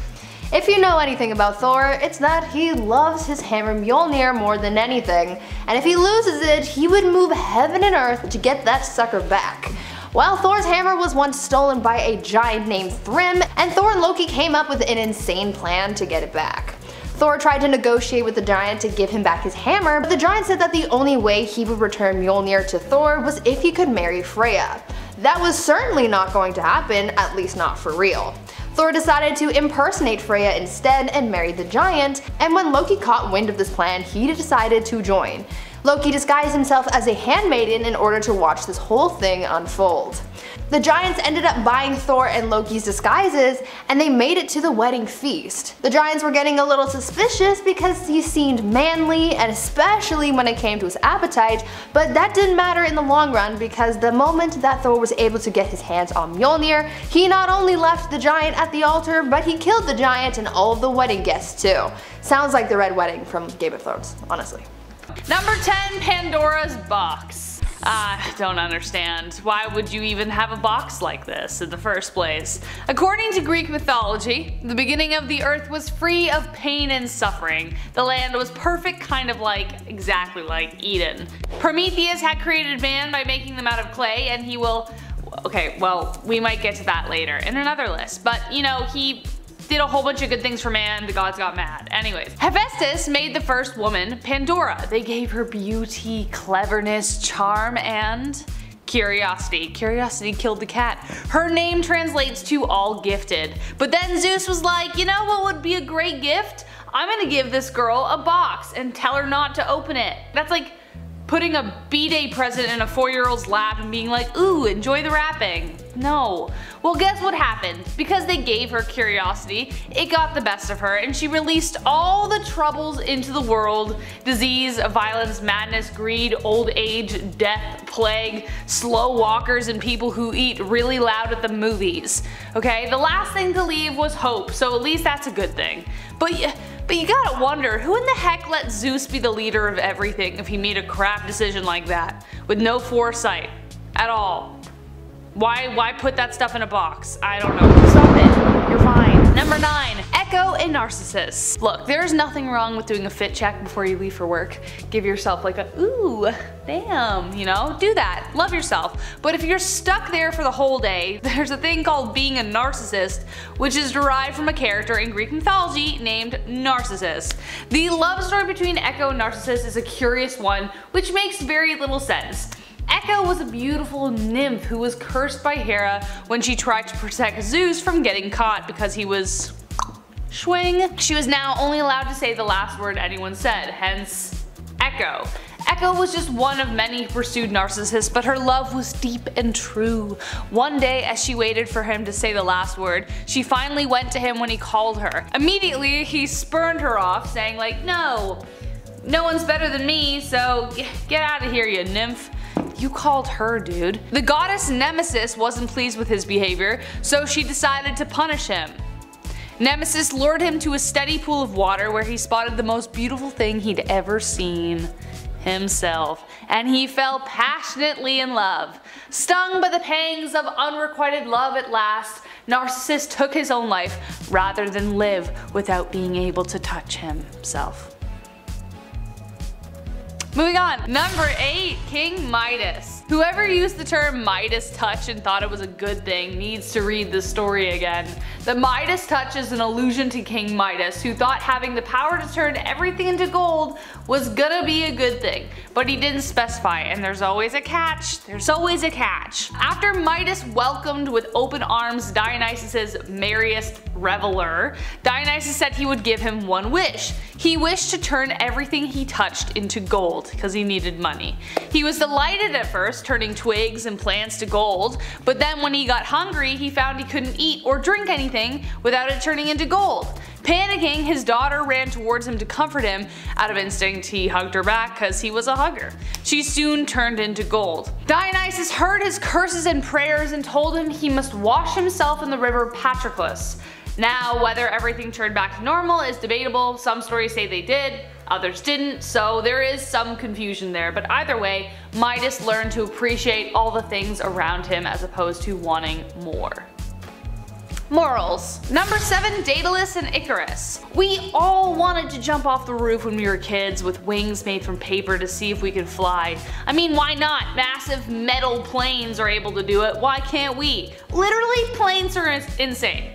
If you know anything about Thor, it's that he loves his hammer Mjolnir more than anything, and if he loses it, he would move heaven and earth to get that sucker back. Well, Thor's hammer was once stolen by a giant named Thrym, and Thor and Loki came up with an insane plan to get it back. Thor tried to negotiate with the giant to give him back his hammer, but the giant said that the only way he would return Mjolnir to Thor was if he could marry Freya. That was certainly not going to happen, at least not for real. Thor decided to impersonate Freya instead and marry the giant, and when Loki caught wind of this plan, he decided to join. Loki disguised himself as a handmaiden in order to watch this whole thing unfold. The giants ended up buying Thor and Loki's disguises, and they made it to the wedding feast. The giants were getting a little suspicious because he seemed manly, and especially when it came to his appetite, but that didn't matter in the long run because the moment that Thor was able to get his hands on Mjolnir, he not only left the giant at the altar, but he killed the giant and all of the wedding guests too. Sounds like the Red Wedding from Game of Thrones, honestly. Number 10, Pandora's box. I don't understand. Why would you even have a box like this in the first place? According to Greek mythology, the beginning of the earth was free of pain and suffering. The land was perfect, kind of like, exactly like Eden. Prometheus had created man by making them out of clay, and he will, okay, well, we might get to that later in another list, but you know, he did a whole bunch of good things for man, the gods got mad. Anyways, Hephaestus made the first woman, Pandora. They gave her beauty, cleverness, charm, and curiosity. Curiosity killed the cat. Her name translates to all gifted. But then Zeus was like, you know what would be a great gift? I'm gonna give this girl a box and tell her not to open it. That's like putting a B-Day present in a 4-year-old's lap and being like, ooh, enjoy the wrapping. No. Well, guess what happened? Because they gave her curiosity, it got the best of her, and she released all the troubles into the world: disease, violence, madness, greed, old age, death, plague, slow walkers, and people who eat really loud at the movies. Okay, the last thing to leave was hope, so at least that's a good thing. But you gotta wonder, who in the heck let Zeus be the leader of everything if he made a crap decision like that, with no foresight at all? Why put that stuff in a box? I don't know. Stop it. You're fine. Number 9. Echo and Narcissus. Look, there's nothing wrong with doing a fit check before you leave for work. Give yourself like a, ooh, damn, you know? Do that. Love yourself. But if you're stuck there for the whole day, there's a thing called being a narcissist, which is derived from a character in Greek mythology named Narcissus. The love story between Echo and Narcissus is a curious one, which makes very little sense. Echo was a beautiful nymph who was cursed by Hera when she tried to protect Zeus from getting caught because he was swing. She was now only allowed to say the last word anyone said, hence Echo. Echo was just one of many who pursued Narcissus, but her love was deep and true. One day, as she waited for him to say the last word, she finally went to him when he called her. Immediately, he spurned her off, saying like, no one's better than me, so get out of here, you nymph. You called her, dude. The goddess Nemesis wasn't pleased with his behavior, so she decided to punish him. Nemesis lured him to a steady pool of water where he spotted the most beautiful thing he'd ever seen. Himself. And he fell passionately in love. Stung by the pangs of unrequited love at last, Narcissus took his own life rather than live without being able to touch himself. Moving on. Number 8. King Midas. Whoever used the term Midas touch and thought it was a good thing needs to read this story again. The Midas touch is an allusion to King Midas, who thought having the power to turn everything into gold was gonna be a good thing. But he didn't specify, and there's always a catch. There's always a catch. After Midas welcomed with open arms Dionysus's merriest reveler, Dionysus said he would give him one wish. He wished to turn everything he touched into gold, because he needed money. He was delighted at first, turning twigs and plants to gold, but then when he got hungry, he found he couldn't eat or drink anything without it turning into gold. Panicking, his daughter ran towards him to comfort him. Out of instinct, he hugged her back because he was a hugger. She soon turned into gold. Dionysus heard his curses and prayers and told him he must wash himself in the river Patroclus. Now, whether everything turned back to normal is debatable. Some stories say they did, others didn't, so there is some confusion there. But either way, Midas learned to appreciate all the things around him as opposed to wanting more. Morals. Number 7, Daedalus and Icarus. We all wanted to jump off the roof when we were kids with wings made from paper to see if we could fly. I mean, why not? Massive metal planes are able to do it, why can't we? Literally, planes are insane.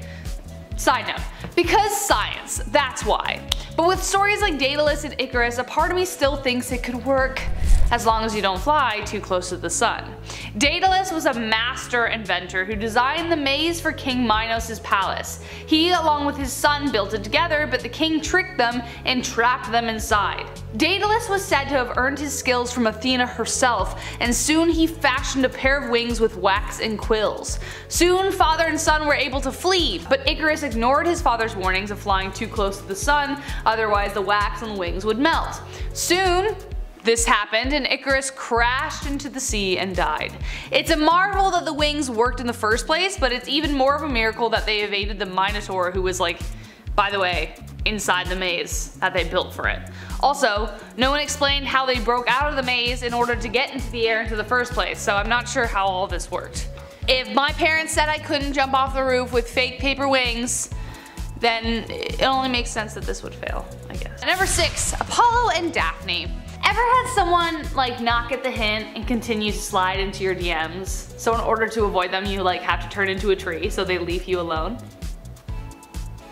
Side note, because science, that's why. But with stories like Daedalus and Icarus, a part of me still thinks it could work as long as you don't fly too close to the sun. Daedalus was a master inventor who designed the maze for King Minos' palace. He, along with his son, built it together, but the king tricked them and trapped them inside. Daedalus was said to have earned his skills from Athena herself, and soon he fashioned a pair of wings with wax and quills. Soon, father and son were able to flee, but Icarus ignored his father's warnings of flying too close to the sun, otherwise the wax on the wings would melt. Soon, this happened and Icarus crashed into the sea and died. It's a marvel that the wings worked in the first place, but it's even more of a miracle that they evaded the Minotaur, who was, like, by the way, inside the maze that they built for it. Also, no one explained how they broke out of the maze in order to get into the air into the first place, so I'm not sure how all this worked. If my parents said I couldn't jump off the roof with fake paper wings, then it only makes sense that this would fail, I guess. Number 6, Apollo and Daphne. Ever had someone like not get the hint and continue to slide into your DMs? So in order to avoid them, you like have to turn into a tree so they leave you alone?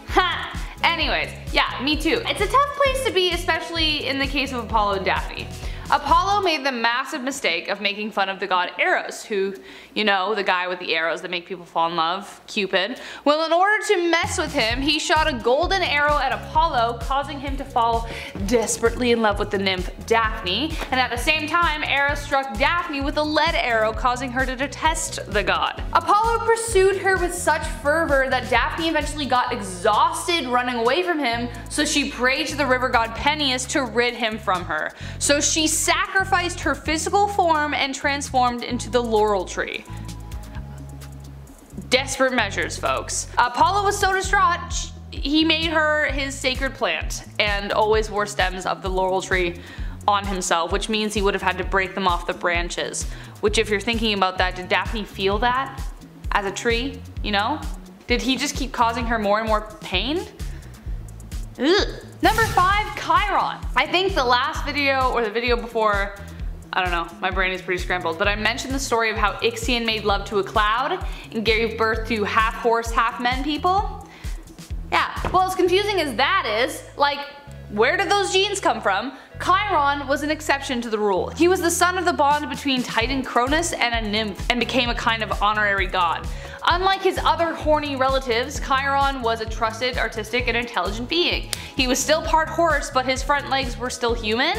Ha! Anyways, yeah, me too. It's a tough place to be, especially in the case of Apollo and Daphne. Apollo made the massive mistake of making fun of the god Eros, who, you know, the guy with the arrows that make people fall in love, Cupid. Well, in order to mess with him, he shot a golden arrow at Apollo, causing him to fall desperately in love with the nymph Daphne, and at the same time, Eros struck Daphne with a lead arrow, causing her to detest the god. Apollo pursued her with such fervor that Daphne eventually got exhausted running away from him, so she prayed to the river god Peneus to rid him from her. So she sacrificed her physical form and transformed into the laurel tree. Desperate measures, folks. Apollo was so distraught, he made her his sacred plant and always wore stems of the laurel tree on himself, which means he would have had to break them off the branches. Which, if you're thinking about that, did Daphne feel that as a tree, you know? Did he just keep causing her more and more pain? Ugh. Number 5, Chiron. I think the last video or the video before, I don't know, my brain is pretty scrambled, but I mentioned the story of how Ixion made love to a cloud and gave birth to half horse, half men people. Yeah, well, as confusing as that is, like, where did those genes come from? Chiron was an exception to the rule. He was the son of the bond between Titan Cronus and a nymph and became a kind of honorary god. Unlike his other horny relatives, Chiron was a trusted, artistic, and intelligent being. He was still part horse, but his front legs were still human.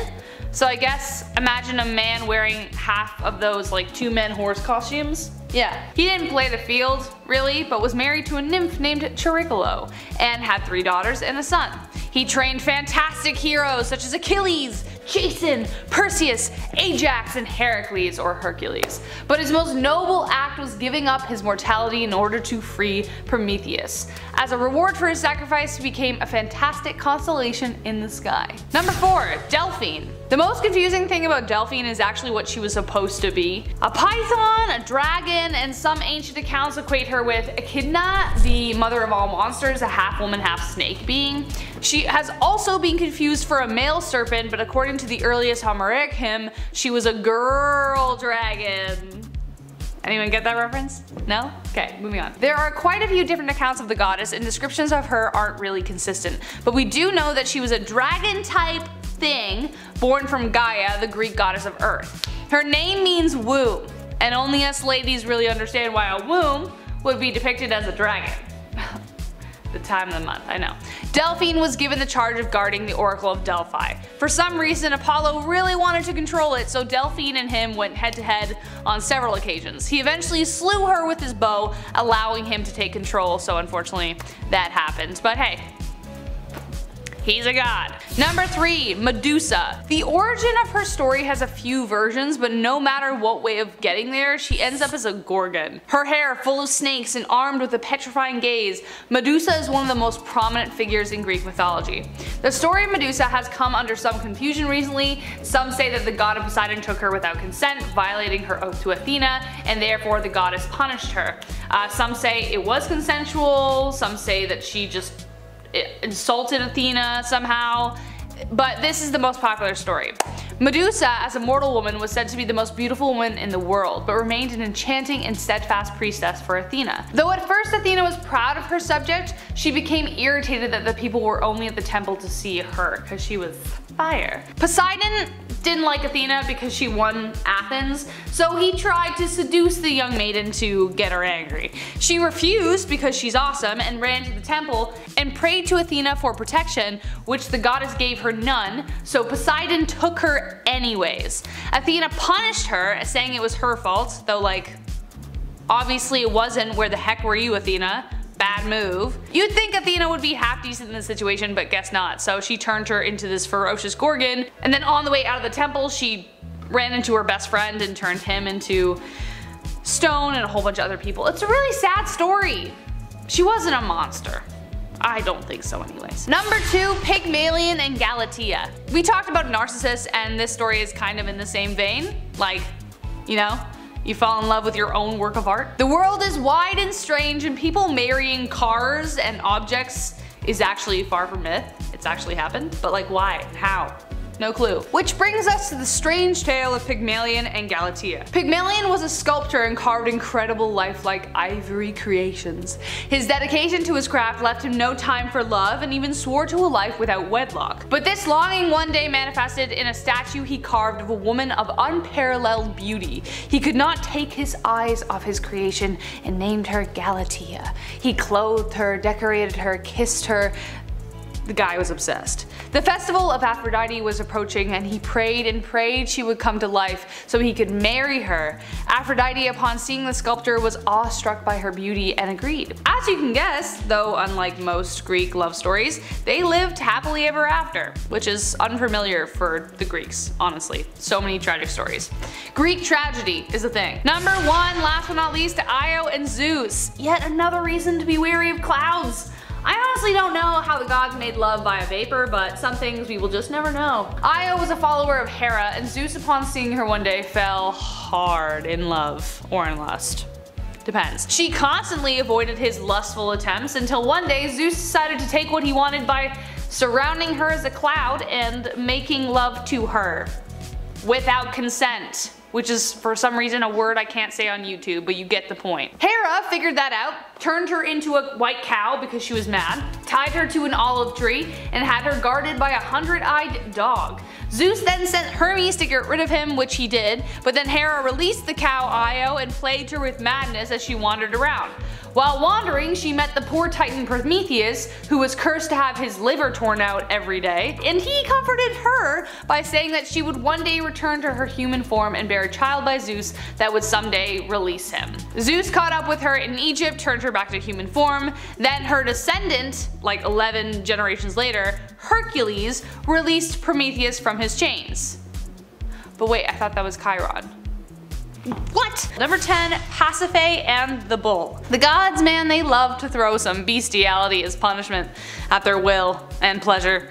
So I guess imagine a man wearing half of those like 2-men horse costumes. Yeah. He didn't play the field, really, but was married to a nymph named Charicolo and had 3 daughters and a son. He trained fantastic heroes such as Achilles, Jason, Perseus, Ajax, and Heracles or Hercules. But his most noble act was giving up his mortality in order to free Prometheus. As a reward for his sacrifice, he became a fantastic constellation in the sky. Number 4, Delphine. The most confusing thing about Delphine is actually what she was supposed to be. A python, a dragon, and some ancient accounts equate her with Echidna, the mother of all monsters, a half woman, half snake being. She has also been confused for a male serpent, but according to the earliest Homeric hymn, she was a girl dragon. Anyone get that reference? No? Okay, moving on. There are quite a few different accounts of the goddess, and descriptions of her aren't really consistent, but we do know that she was a dragon type thing born from Gaia, the Greek goddess of earth. Her name means womb, and only us ladies really understand why a womb would be depicted as a dragon. The time of the month, I know. Delphine was given the charge of guarding the Oracle of Delphi. For some reason, Apollo really wanted to control it, so Delphine and him went head to head on several occasions. He eventually slew her with his bow, allowing him to take control, so unfortunately that happened. But hey, he's a god. Number 3, Medusa. The origin of her story has a few versions, but no matter what way of getting there, she ends up as a gorgon. Her hair full of snakes and armed with a petrifying gaze, Medusa is one of the most prominent figures in Greek mythology. The story of Medusa has come under some confusion recently. Some say that the god of Poseidon took her without consent, violating her oath to Athena, and therefore the goddess punished her. Some say it was consensual, some say that she just insulted Athena somehow, but this is the most popular story. Medusa, as a mortal woman, was said to be the most beautiful woman in the world, but remained an enchanting and steadfast priestess for Athena. Though at first Athena was proud of her subject, she became irritated that the people were only at the temple to see her, because she was fire. Poseidon didn't like Athena because she won Athens, so he tried to seduce the young maiden to get her angry. She refused because she's awesome and ran to the temple and prayed to Athena for protection, which the goddess gave her none, so Poseidon took her anyways. Athena punished her, saying it was her fault, though like, obviously it wasn't. Where the heck were you, Athena? Bad move. You'd think Athena would be half decent in this situation, but guess not. So she turned her into this ferocious gorgon, and then on the way out of the temple she ran into her best friend and turned him into stone and a whole bunch of other people. It's a really sad story. She wasn't a monster. I don't think so anyways. Number 2, Pygmalion and Galatea. We talked about Narcissus, and this story is kind of in the same vein. Like, you know, you fall in love with your own work of art. The world is wide and strange, and people marrying cars and objects is actually far from myth. It's actually happened, but like why? How? No clue. Which brings us to the strange tale of Pygmalion and Galatea. Pygmalion was a sculptor and carved incredible lifelike ivory creations. His dedication to his craft left him no time for love, and even swore to a life without wedlock. But this longing one day manifested in a statue he carved of a woman of unparalleled beauty. He could not take his eyes off his creation and named her Galatea. He clothed her, decorated her, kissed her. The guy was obsessed. The festival of Aphrodite was approaching, and he prayed and prayed she would come to life so he could marry her. Aphrodite, upon seeing the sculptor, was awestruck by her beauty and agreed. As you can guess, though unlike most Greek love stories, they lived happily ever after, which is unfamiliar for the Greeks, honestly. So many tragic stories. Greek tragedy is a thing. Number 1, last but not least, Io and Zeus. Yet another reason to be wary of clouds. I honestly don't know how the gods made love via vapor, but some things we will just never know. Io was a follower of Hera, and Zeus, upon seeing her one day, fell hard in love, or in lust. Depends. She constantly avoided his lustful attempts until one day Zeus decided to take what he wanted by surrounding her as a cloud and making love to her. Without consent. Which is for some reason a word I can't say on YouTube, but you get the point. Hera figured that out, turned her into a white cow because she was mad, tied her to an olive tree, and had her guarded by a 100-eyed dog. Zeus then sent Hermes to get rid of him, which he did, but then Hera released the cow Io and plagued her with madness as she wandered around. While wandering, she met the poor titan Prometheus, who was cursed to have his liver torn out every day, and he comforted her by saying that she would one day return to her human form and bear a child by Zeus that would someday release him. Zeus caught up with her in Egypt, turned her back to human form, then her descendant, like 11 generations later, Hercules, released Prometheus from his chains. But wait, I thought that was Chiron. What? Number 10, Pasiphae and the Bull. The gods, man, they love to throw some bestiality as punishment at their will and pleasure.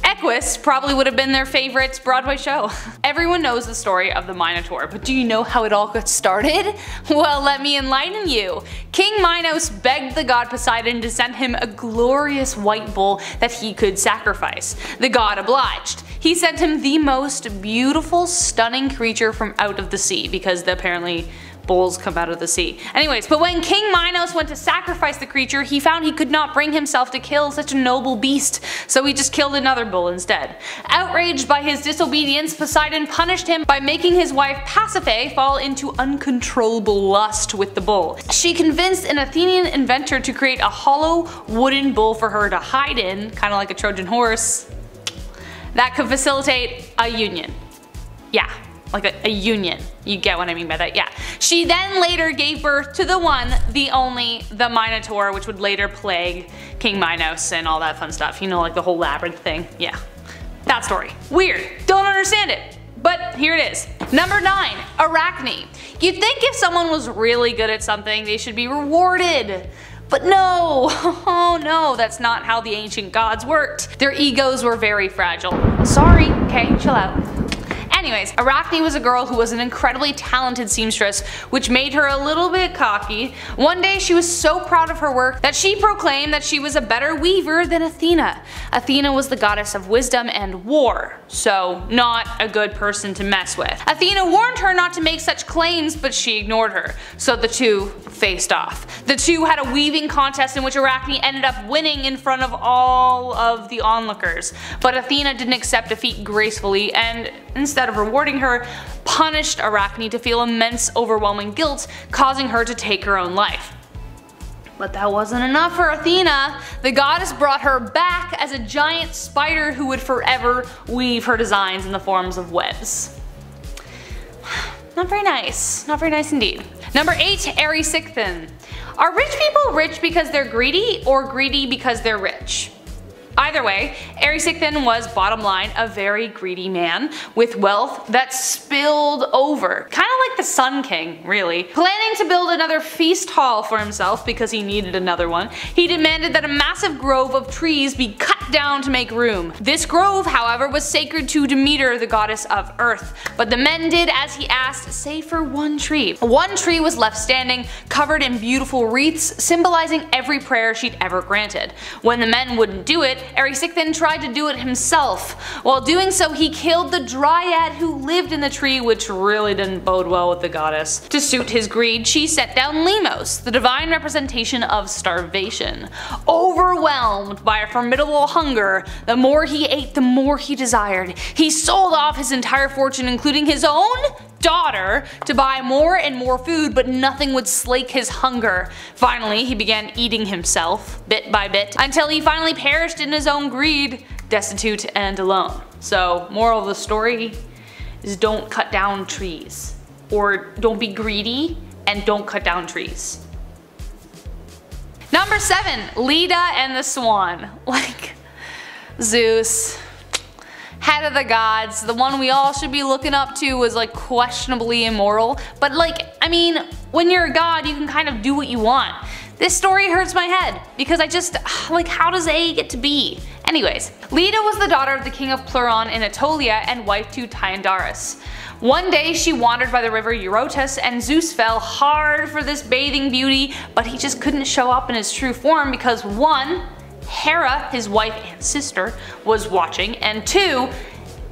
Equus probably would have been their favorite Broadway show. Everyone knows the story of the Minotaur, but do you know how it all got started? Well, let me enlighten you. King Minos begged the god Poseidon to send him a glorious white bull that he could sacrifice. The god obliged. He sent him the most beautiful, stunning creature from out of the sea, because apparently bulls come out of the sea. Anyways, but when King Minos went to sacrifice the creature, he found he could not bring himself to kill such a noble beast, so he just killed another bull instead. Outraged by his disobedience, Poseidon punished him by making his wife Pasiphae fall into uncontrollable lust with the bull. She convinced an Athenian inventor to create a hollow wooden bull for her to hide in, kind of like a Trojan horse, that could facilitate a union. Yeah. Like a union. You get what I mean by that, yeah. She then later gave birth to the one, the only, the Minotaur, which would later plague King Minos and all that fun stuff. You know, like the whole labyrinth thing. Yeah. That story. Weird. Don't understand it. But here it is. Number 9. Arachne. You'd think if someone was really good at something, they should be rewarded. But no, oh no, that's not how the ancient gods worked. Their egos were very fragile. Sorry, okay, chill out. Anyways, Arachne was a girl who was an incredibly talented seamstress, which made her a little bit cocky. One day she was so proud of her work that she proclaimed that she was a better weaver than Athena. Athena was the goddess of wisdom and war, so not a good person to mess with. Athena warned her not to make such claims, but she ignored her, so the two faced off. The two had a weaving contest in which Arachne ended up winning in front of all of the onlookers, but Athena didn't accept defeat gracefully and, instead of rewarding her, punished Arachne to feel immense overwhelming guilt, causing her to take her own life. But that wasn't enough for Athena. The goddess brought her back as a giant spider who would forever weave her designs in the forms of webs. Not very nice. Not very nice indeed. Number 8. Erysichthon. Are rich people rich because they're greedy, or greedy because they're rich? Either way, Erysichthon was, bottom line, a very greedy man with wealth that spilled over. Kind of like the Sun King, really. Planning to build another feast hall for himself because he needed another one, he demanded that a massive grove of trees be cut down to make room. This grove, however, was sacred to Demeter, the goddess of earth, but the men did as he asked, save for one tree. One tree was left standing, covered in beautiful wreaths, symbolizing every prayer she'd ever granted. When the men wouldn't do it, Erysichthon tried to do it himself. While doing so, he killed the dryad who lived in the tree, which really didn't bode well with the goddess. To suit his greed, she set down Lemos, the divine representation of starvation. Overwhelmed by a formidable hunger, the more he ate, the more he desired. He sold off his entire fortune, including his own daughter, to buy more and more food, but nothing would slake his hunger. Finally, he began eating himself, bit by bit, until he finally perished in his own greed, destitute and alone. So, moral of the story is don't cut down trees. Or don't be greedy and don't cut down trees. Number 7. Lita and the Swan. Like, Zeus, head of the gods, the one we all should be looking up to, was like questionably immoral, but like, I mean, when you're a god you can kind of do what you want. This story hurts my head because I just, like, how does A get to B? Anyways, Lita was the daughter of the king of Pleuron in Aetolia and wife to Tyndaris. One day she wandered by the river Eurotas and Zeus fell hard for this bathing beauty, but he just couldn't show up in his true form because 1. Hera, his wife and sister, was watching, and 2,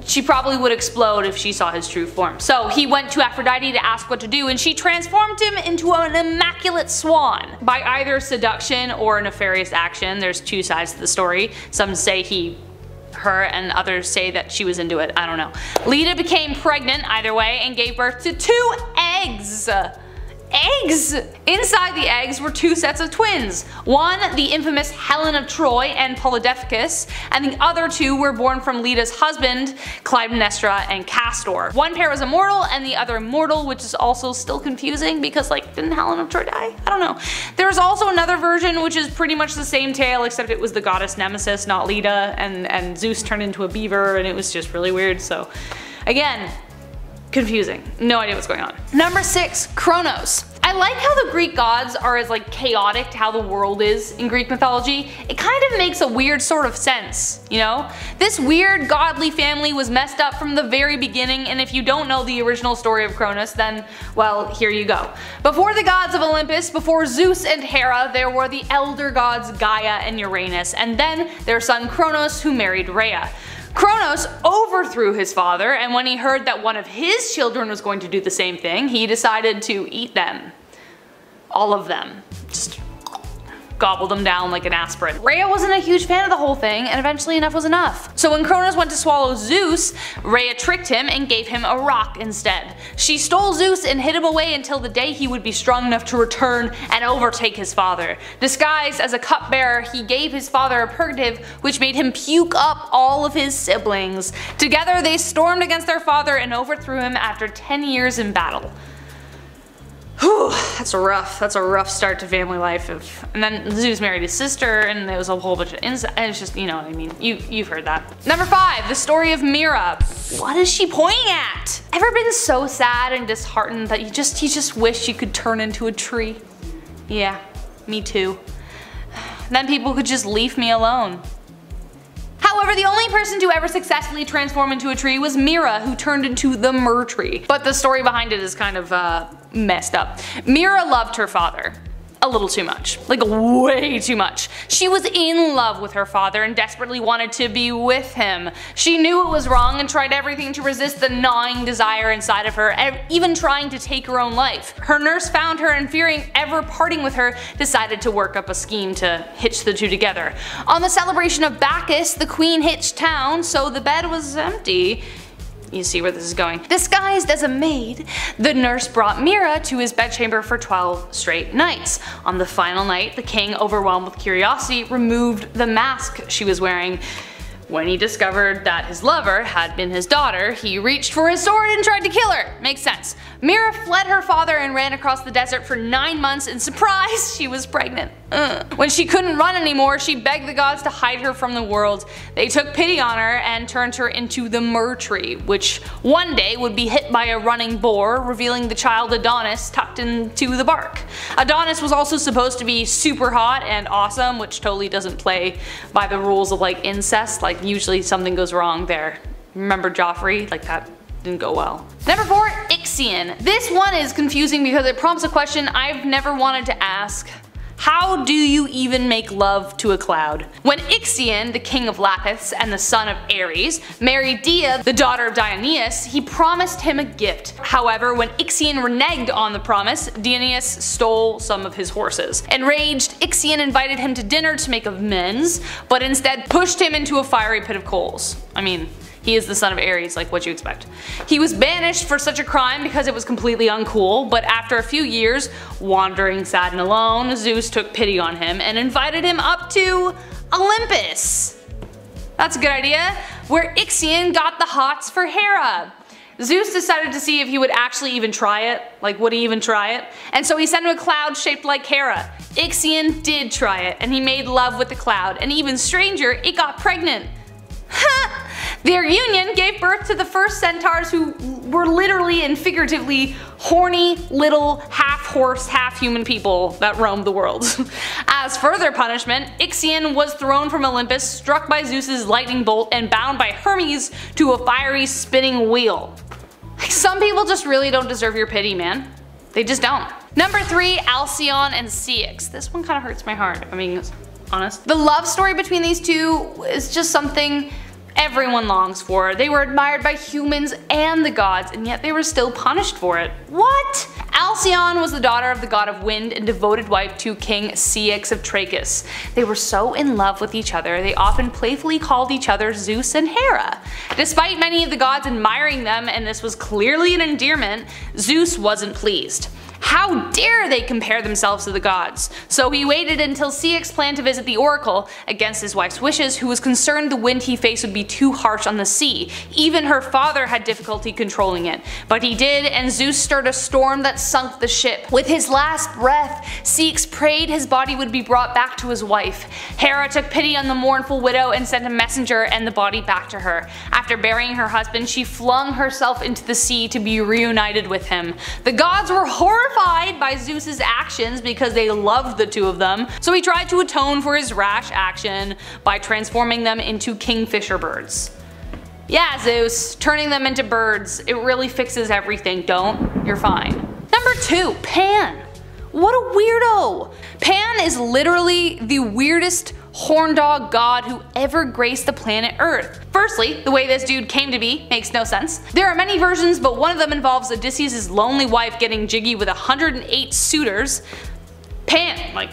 she probably would explode if she saw his true form. So he went to Aphrodite to ask what to do, and she transformed him into an immaculate swan. By either seduction or nefarious action, there's two sides to the story. Some say her, and others say that she was into it, I don't know. Lita became pregnant either way and gave birth to 2 eggs. Eggs! Inside the eggs were 2 sets of twins. One, the infamous Helen of Troy and Polydeucus, and the other 2 were born from Lita's husband, Clytemnestra and Castor. One pair was immortal and the other mortal, which is also still confusing because, like, didn't Helen of Troy die? I don't know. There was also another version which is pretty much the same tale, except it was the goddess Nemesis, not Lita, and Zeus turned into a beaver, and it was just really weird, so again, confusing. No idea what's going on. Number 6. Kronos. I like how the Greek gods are as like chaotic to how the world is in Greek mythology. It kind of makes a weird sort of sense, you know? This weird godly family was messed up from the very beginning, and if you don't know the original story of Cronus, then, well, here you go. Before the gods of Olympus, before Zeus and Hera, there were the elder gods Gaia and Uranus, and then their son Kronos, who married Rhea. Kronos overthrew his father, and when he heard that one of his children was going to do the same thing, he decided to eat them. All of them. Just gobbled them down like an aspirin. Rhea wasn't a huge fan of the whole thing, and eventually enough was enough. So when Kronos went to swallow Zeus, Rhea tricked him and gave him a rock instead. She stole Zeus and hid him away until the day he would be strong enough to return and overtake his father. Disguised as a cupbearer, he gave his father a purgative which made him puke up all of his siblings. Together they stormed against their father and overthrew him after 10 years in battle. Whew, that's a rough start to family life. And then Zeus married his sister, and there was a whole bunch of incest, and it's just, you know what I mean. You've heard that. Number 5, the story of Mira. What is she pointing at? Ever been so sad and disheartened that you just wish you could turn into a tree? Yeah, me too. Then people could just leave me alone. However, the only person to ever successfully transform into a tree was Mira, who turned into the Mer Tree. But the story behind it is kind of messed up. Mira loved her father. A little too much. Like way too much. She was in love with her father and desperately wanted to be with him. She knew it was wrong and tried everything to resist the gnawing desire inside of her, even trying to take her own life. Her nurse found her and, fearing ever parting with her, decided to work up a scheme to hitch the two together. On the celebration of Bacchus, the queen hitched town, so the bed was empty. You see where this is going. Disguised as a maid, the nurse brought Mira to his bedchamber for 12 straight nights. On the final night, the king, overwhelmed with curiosity, removed the mask she was wearing. When he discovered that his lover had been his daughter, he reached for his sword and tried to kill her. Makes sense. Mira fled her father and ran across the desert for 9 months, and surprise, she was pregnant. When she couldn't run anymore, she begged the gods to hide her from the world. They took pity on her and turned her into the Mer Tree, which one day would be hit by a running boar, revealing the child Adonis tucked into the bark. Adonis was also supposed to be super hot and awesome, which totally doesn't play by the rules of like incest. Like usually something goes wrong there. Remember Joffrey? Like that didn't go well. Number 4, Ixion. This one is confusing because it prompts a question I've never wanted to ask. How do you even make love to a cloud? When Ixion, the king of Lapiths and the son of Ares, married Dia, the daughter of Dionysus, he promised him a gift. However, when Ixion reneged on the promise, Dionysus stole some of his horses. Enraged, Ixion invited him to dinner to make amends, but instead pushed him into a fiery pit of coals. I mean, he is the son of Ares, like what'd you expect? He was banished for such a crime because it was completely uncool, but after a few years, wandering sad and alone, Zeus took pity on him and invited him up to Olympus. That's a good idea, where Ixion got the hots for Hera. Zeus decided to see if he would actually even try it, like would he even try it? And so he sent him a cloud shaped like Hera. Ixion did try it, and he made love with the cloud, and even stranger, it got pregnant. Their union gave birth to the first centaurs, who were literally and figuratively horny little half-horse, half-human people that roamed the world. As further punishment, Ixion was thrown from Olympus, struck by Zeus's lightning bolt, and bound by Hermes to a fiery spinning wheel. Some people just really don't deserve your pity, man. They just don't. Number 3, Alcyone and Ceyx. This one kind of hurts my heart, if I'm being honest. The love story between these two is just something everyone longs for. They were admired by humans and the gods, and yet they were still punished for it. What? Alcyone was the daughter of the god of wind and devoted wife to King Ceyx of Trachis. They were so in love with each other, they often playfully called each other Zeus and Hera. Despite many of the gods admiring them, and this was clearly an endearment, Zeus wasn't pleased. How dare they compare themselves to the gods? So he waited until Ceyx planned to visit the oracle, against his wife's wishes, who was concerned the wind he faced would be too harsh on the sea. Even her father had difficulty controlling it. But he did, and Zeus stirred a storm that sunk the ship. With his last breath, Ceyx prayed his body would be brought back to his wife. Hera took pity on the mournful widow and sent a messenger and the body back to her. After burying her husband, she flung herself into the sea to be reunited with him. The gods were horrified mortified by Zeus's actions because they loved the two of them, so he tried to atone for his rash action by transforming them into kingfisher birds. Yeah, Zeus, turning them into birds, it really fixes everything, don't? You're fine. Number 2, Pan. What a weirdo! Pan is literally the weirdest horn dog god who ever graced the planet Earth. Firstly, the way this dude came to be makes no sense. There are many versions, but one of them involves Odysseus' lonely wife getting jiggy with 108 suitors. Pan, like,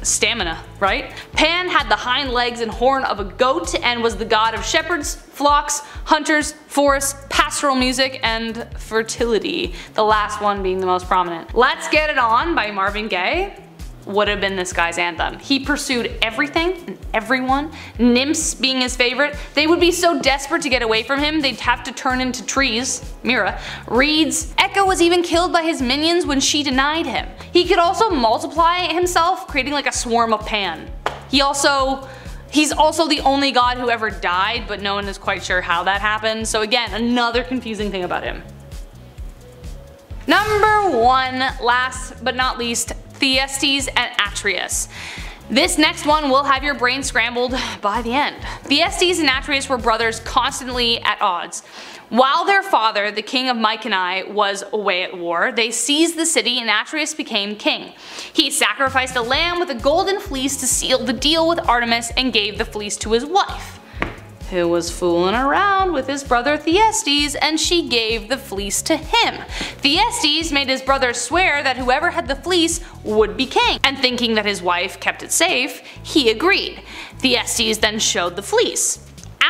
stamina, right? Pan had the hind legs and horn of a goat and was the god of shepherds, flocks, hunters, forests, pastoral music, and fertility, the last one being the most prominent. Let's Get It On by Marvin Gaye would have been this guy's anthem. He pursued everything and everyone, nymphs being his favorite. They would be so desperate to get away from him they'd have to turn into trees, Mira, reeds. Echo was even killed by his minions when she denied him. He could also multiply himself, creating like a swarm of Pan. He's also the only god who ever died, but no one is quite sure how that happened, so again, another confusing thing about him. Number 1, last but not least, Thyestes and Atreus. This next one will have your brain scrambled by the end. Thyestes and Atreus were brothers constantly at odds. While their father, the king of Mycenae, was away at war, they seized the city and Atreus became king. He sacrificed a lamb with a golden fleece to seal the deal with Artemis and gave the fleece to his wife, who was fooling around with his brother Thyestes, and she gave the fleece to him. Thyestes made his brother swear that whoever had the fleece would be king, and thinking that his wife kept it safe, he agreed. Thyestes then showed the fleece.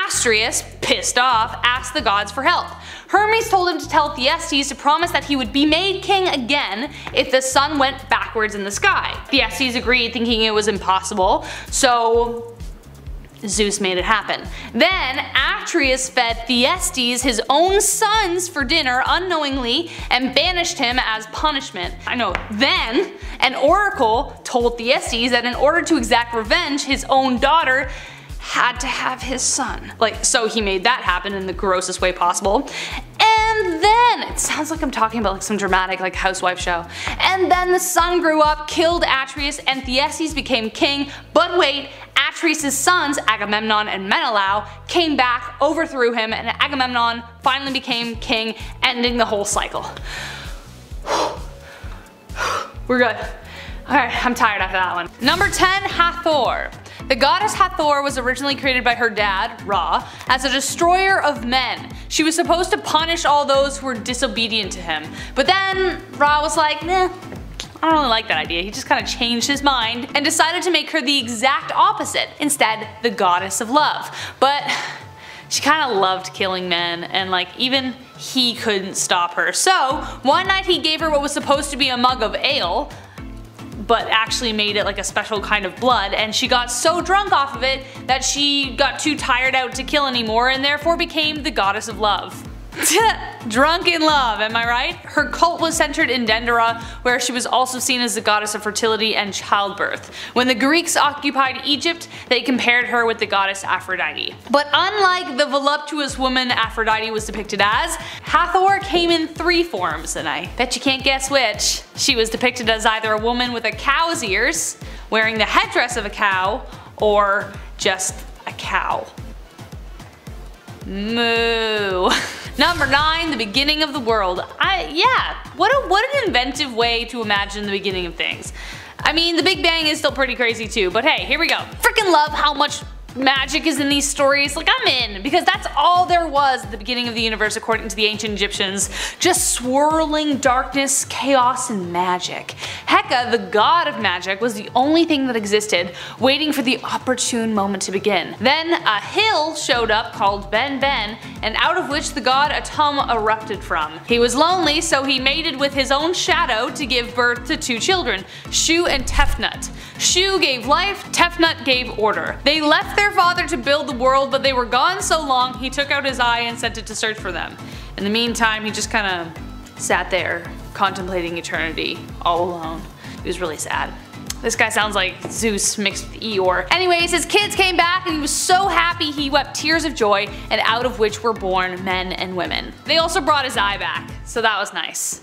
Atreus, pissed off, asked the gods for help. Hermes told him to tell Thyestes to promise that he would be made king again if the sun went backwards in the sky. Thyestes agreed, thinking it was impossible, so Zeus made it happen. Then Atreus fed Thyestes his own sons for dinner unknowingly and banished him as punishment. Then an oracle told Thyestes that in order to exact revenge, his own daughter had to have his son. So he made that happen in the grossest way possible. And then, it sounds like I'm talking about some dramatic housewife show. And then the son grew up, killed Atreus, and Thyestes became king. But wait, Atreus' sons, Agamemnon and Menelaus, came back, overthrew him, and Agamemnon finally became king, ending the whole cycle. We're good. Alright, I'm tired after that one. Number 10, Hathor. The goddess Hathor was originally created by her dad, Ra, as a destroyer of men. She was supposed to punish all those who were disobedient to him. But then Ra was like, nah, I don't really like that idea. He just kind of changed his mind and decided to make her the exact opposite. Instead, the goddess of love. But she kind of loved killing men, and even he couldn't stop her. So one night he gave her what was supposed to be a mug of ale, but actually made it a special kind of blood, and she got so drunk off of it that she got too tired out to kill anymore and therefore became the goddess of love. Drunk in love, am I right? Her cult was centered in Dendera, where she was also seen as the goddess of fertility and childbirth. When the Greeks occupied Egypt, they compared her with the goddess Aphrodite. But unlike the voluptuous woman Aphrodite was depicted as, Hathor came in 3 forms, and I bet you can't guess which. She was depicted as either a woman with a cow's ears, wearing the headdress of a cow, or just a cow. Moo. Number 9, the beginning of the world. What an inventive way to imagine the beginning of things. I mean, the Big Bang is still pretty crazy too, but hey, here we go. Freaking love how much magic is in these stories. I'm in, because that's all there was at the beginning of the universe according to the ancient Egyptians. Just swirling darkness, chaos, and magic. Heka, the god of magic, was the only thing that existed, waiting for the opportune moment to begin. Then a hill showed up called Ben Ben, and out of which the god Atum erupted from. He was lonely, so he mated with his own shadow to give birth to 2 children, Shu and Tefnut. Shu gave life, Tefnut gave order. They left their father to build the world, but they were gone so long he took out his eye and sent it to search for them. In the meantime, he just kinda sat there contemplating eternity all alone. He was really sad. This guy sounds like Zeus mixed with Eeyore. Anyways, his kids came back and he was so happy he wept tears of joy, and out of which were born men and women. They also brought his eye back, so that was nice.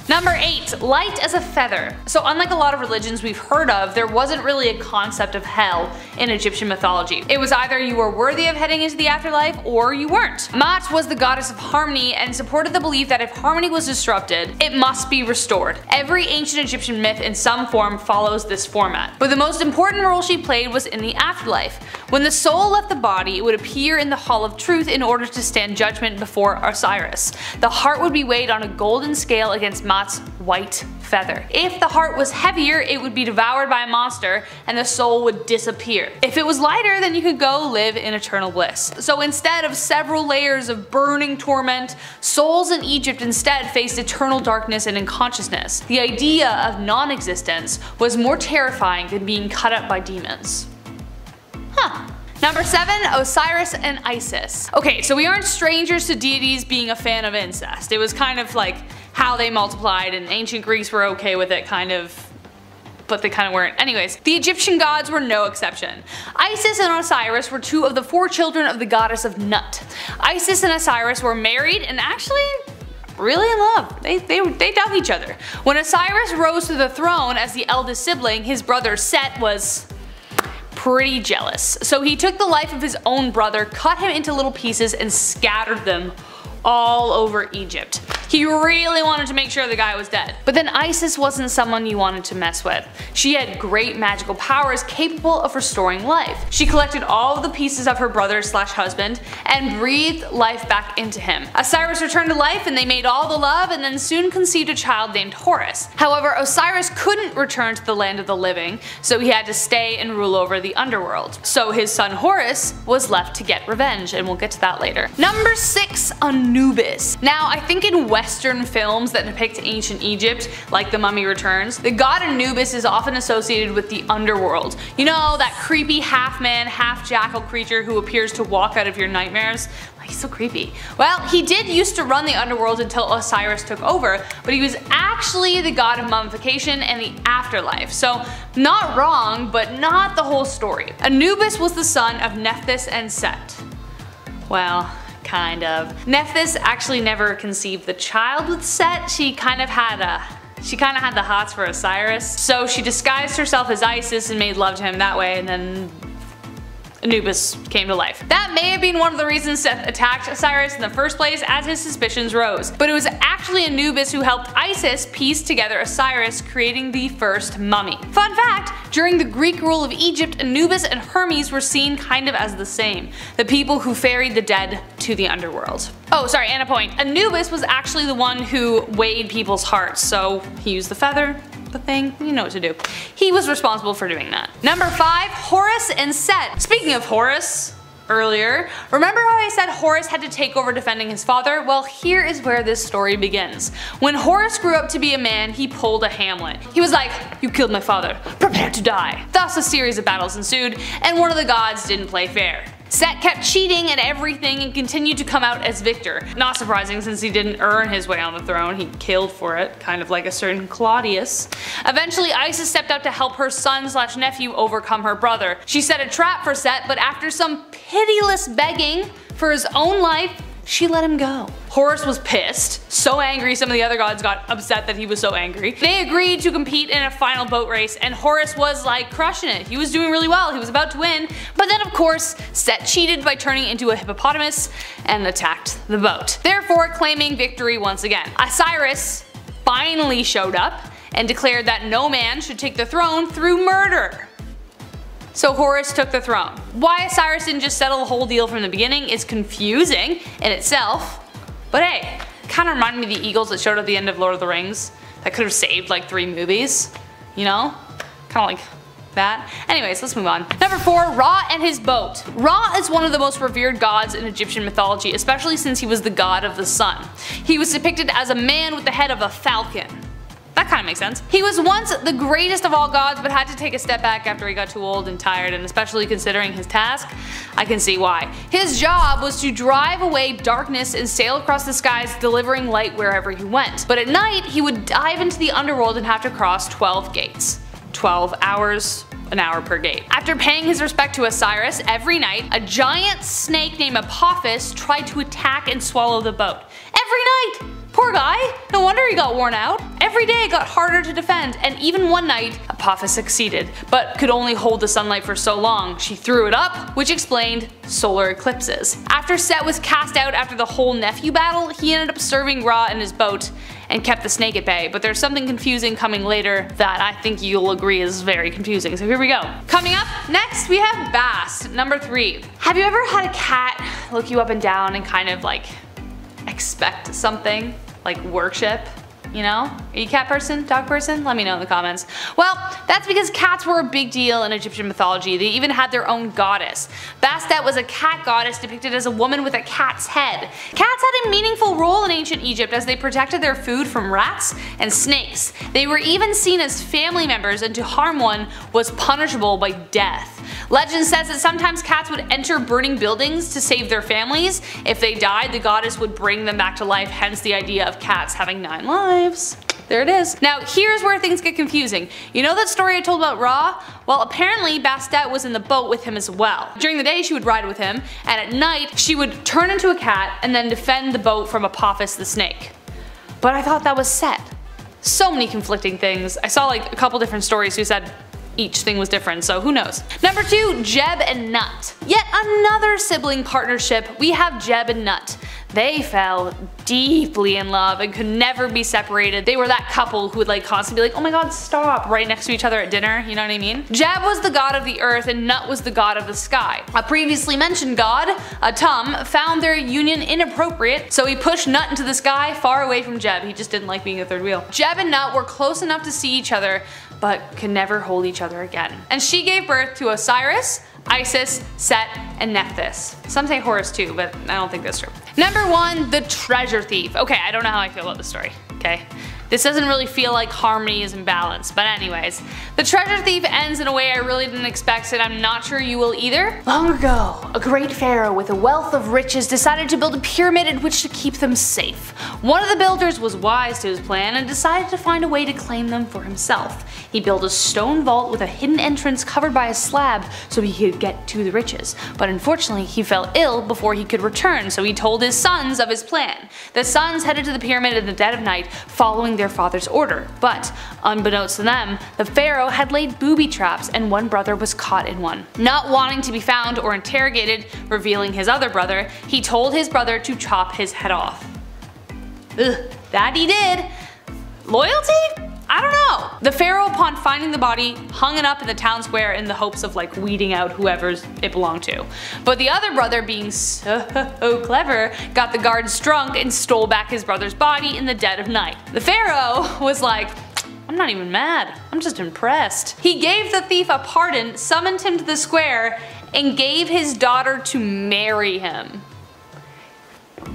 Number 8. Light as a feather. So unlike a lot of religions we've heard of, there wasn't really a concept of hell in Egyptian mythology. It was either you were worthy of heading into the afterlife or you weren't. Maat was the goddess of harmony and supported the belief that if harmony was disrupted, it must be restored. Every ancient Egyptian myth in some form follows this format. But the most important role she played was in the afterlife. When the soul left the body, it would appear in the Hall of Truth in order to stand judgment before Osiris. The heart would be weighed on a golden scale against Maat's white feather. If the heart was heavier, it would be devoured by a monster and the soul would disappear. If it was lighter, then you could go live in eternal bliss. So instead of several layers of burning torment, souls in Egypt instead faced eternal darkness and unconsciousness. The idea of non-existence was more terrifying than being cut up by demons. Number 7. Osiris and Isis. Okay, so we aren't strangers to deities being a fan of incest. It was kind of like how they multiplied, and ancient Greeks were okay with it, kind of, but they kind of weren't. Anyways, the Egyptian gods were no exception. Isis and Osiris were 2 of the 4 children of the goddess of Nut. Isis and Osiris were married and actually really in love. They dug each other. When Osiris rose to the throne as the eldest sibling, his brother Set was pretty jealous. So he took the life of his own brother, cut him into little pieces, and scattered them all over Egypt. He really wanted to make sure the guy was dead. But then Isis wasn't someone you wanted to mess with. She had great magical powers capable of restoring life. She collected all of the pieces of her brother/husband and breathed life back into him. Osiris returned to life and they made all the love and then soon conceived a child named Horus. However, Osiris couldn't return to the land of the living, so he had to stay and rule over the underworld. So his son Horus was left to get revenge, and we'll get to that later. Number 6. Anubis. Now I think in Western films that depict ancient Egypt, like The Mummy Returns, the god Anubis is often associated with the underworld. You know, that creepy half-man, half-jackal creature who appears to walk out of your nightmares? Like, he's so creepy. Well, he did used to run the underworld until Osiris took over, but he was actually the god of mummification and the afterlife. So not wrong, but not the whole story. Anubis was the son of Nephthys and Set. Well, kind of. Nephthys actually never conceived the child with Set. She kind of had the hots for Osiris, so she disguised herself as Isis and made love to him that way, and then Anubis came to life. That may have been one of the reasons Seth attacked Osiris in the first place, as his suspicions rose. But it was actually Anubis who helped Isis piece together Osiris, creating the first mummy. Fun fact, during the Greek rule of Egypt, Anubis and Hermes were seen kind of as the same, the people who ferried the dead to the underworld. Oh, sorry, and a point. Anubis was actually the one who weighed people's hearts, so he used the feather, the thing, you know what to do. He was responsible for doing that. Number 5, Horus and Set. Speaking of Horus, earlier, remember how I said Horus had to take over defending his father? Well, here is where this story begins. When Horus grew up to be a man, he pulled a Hamlet. He was like, "You killed my father, prepare to die." Thus a series of battles ensued, and one of the gods didn't play fair. Set kept cheating at everything and continued to come out as victor. Not surprising, since he didn't earn his way on the throne, he killed for it, kind of like a certain Claudius. Eventually Isis stepped up to help her son/nephew overcome her brother. She set a trap for Set, but after some pitiless begging for his own life, she let him go. Horus was pissed, so angry some of the other gods got upset that he was so angry. They agreed to compete in a final boat race, and Horus was like crushing it. He was doing really well, he was about to win, but then of course Set cheated by turning into a hippopotamus and attacked the boat, therefore claiming victory once again. Osiris finally showed up and declared that no man should take the throne through murder. So Horus took the throne. Why Osiris didn't just settle the whole deal from the beginning is confusing in itself, but hey, kinda reminded me of the eagles that showed up at the end of Lord of the Rings that could have saved like 3 movies, you know? Kinda like that. Anyways, let's move on. Number 4, Ra and his boat. Ra is one of the most revered gods in Egyptian mythology, especially since he was the god of the sun. He was depicted as a man with the head of a falcon. That kind of makes sense. He was once the greatest of all gods, but had to take a step back after he got too old and tired, and especially considering his task, I can see why. His job was to drive away darkness and sail across the skies, delivering light wherever he went. But at night, he would dive into the underworld and have to cross 12 gates. 12 hours, an hour per gate. After paying his respect to Osiris, every night, a giant snake named Apophis tried to attack and swallow the boat. Every night! Poor guy, no wonder he got worn out. Every day it got harder to defend, and even one night, Apophis succeeded, but could only hold the sunlight for so long. She threw it up, which explained solar eclipses. After Set was cast out after the whole nephew battle, he ended up serving Ra in his boat and kept the snake at bay, but there's something confusing coming later that I think you'll agree is very confusing, so here we go. Coming up next we have Bast, number 3. Have you ever had a cat look you up and down and kind of like expect something? Like worship? You know? Are you a cat person? Dog person? Let me know in the comments. Well, that's because cats were a big deal in Egyptian mythology. They even had their own goddess. Bastet was a cat goddess depicted as a woman with a cat's head. Cats had a meaningful role in ancient Egypt as they protected their food from rats and snakes. They were even seen as family members, and to harm one was punishable by death. Legend says that sometimes cats would enter burning buildings to save their families. If they died, the goddess would bring them back to life, hence the idea of cats having 9 lives. There it is. Now here's where things get confusing. You know that story I told about Ra? Well, apparently Bastet was in the boat with him as well. During the day she would ride with him, and at night she would turn into a cat and then defend the boat from Apophis the snake. But I thought that was Set. So many conflicting things. I saw like a couple different stories who said each thing was different, so who knows. Number 2, Jeb and Nut. Yet another sibling partnership. We have Jeb and Nut. They fell deeply in love and could never be separated. They were that couple who would like constantly be like, oh my god, stop, right next to each other at dinner, you know what I mean? Jeb was the god of the earth and Nut was the god of the sky. A previously mentioned god, Atum, found their union inappropriate, so he pushed Nut into the sky far away from Jeb. He just didn't like being a third wheel. Jeb and Nut were close enough to see each other, but could never hold each other again. And she gave birth to Osiris, Isis, Set, and Nephthys. Some say Horus too, but I don't think that's true. Number 1, the treasure thief. Okay, I don't know how I feel about this story, okay? This doesn't really feel like harmony is in balance, but anyways. The treasure thief ends in a way I really didn't expect, and I'm not sure you will either. Long ago, a great pharaoh with a wealth of riches decided to build a pyramid in which to keep them safe. One of the builders was wise to his plan and decided to find a way to claim them for himself. He built a stone vault with a hidden entrance covered by a slab so he could get to the riches. But unfortunately, he fell ill before he could return, so he told his sons of his plan. The sons headed to the pyramid in the dead of night, following their father's order. But, unbeknownst to them, the pharaoh had laid booby traps and one brother was caught in one. Not wanting to be found or interrogated, revealing his other brother, he told his brother to chop his head off. Ugh, that he did. Loyalty? I don't know. The pharaoh, upon finding the body, hung it up in the town square in the hopes of like weeding out whoever it belonged to. But the other brother, being so clever, got the guards drunk and stole back his brother's body in the dead of night. The pharaoh was like, I'm not even mad, I'm just impressed. He gave the thief a pardon, summoned him to the square, and gave his daughter to marry him.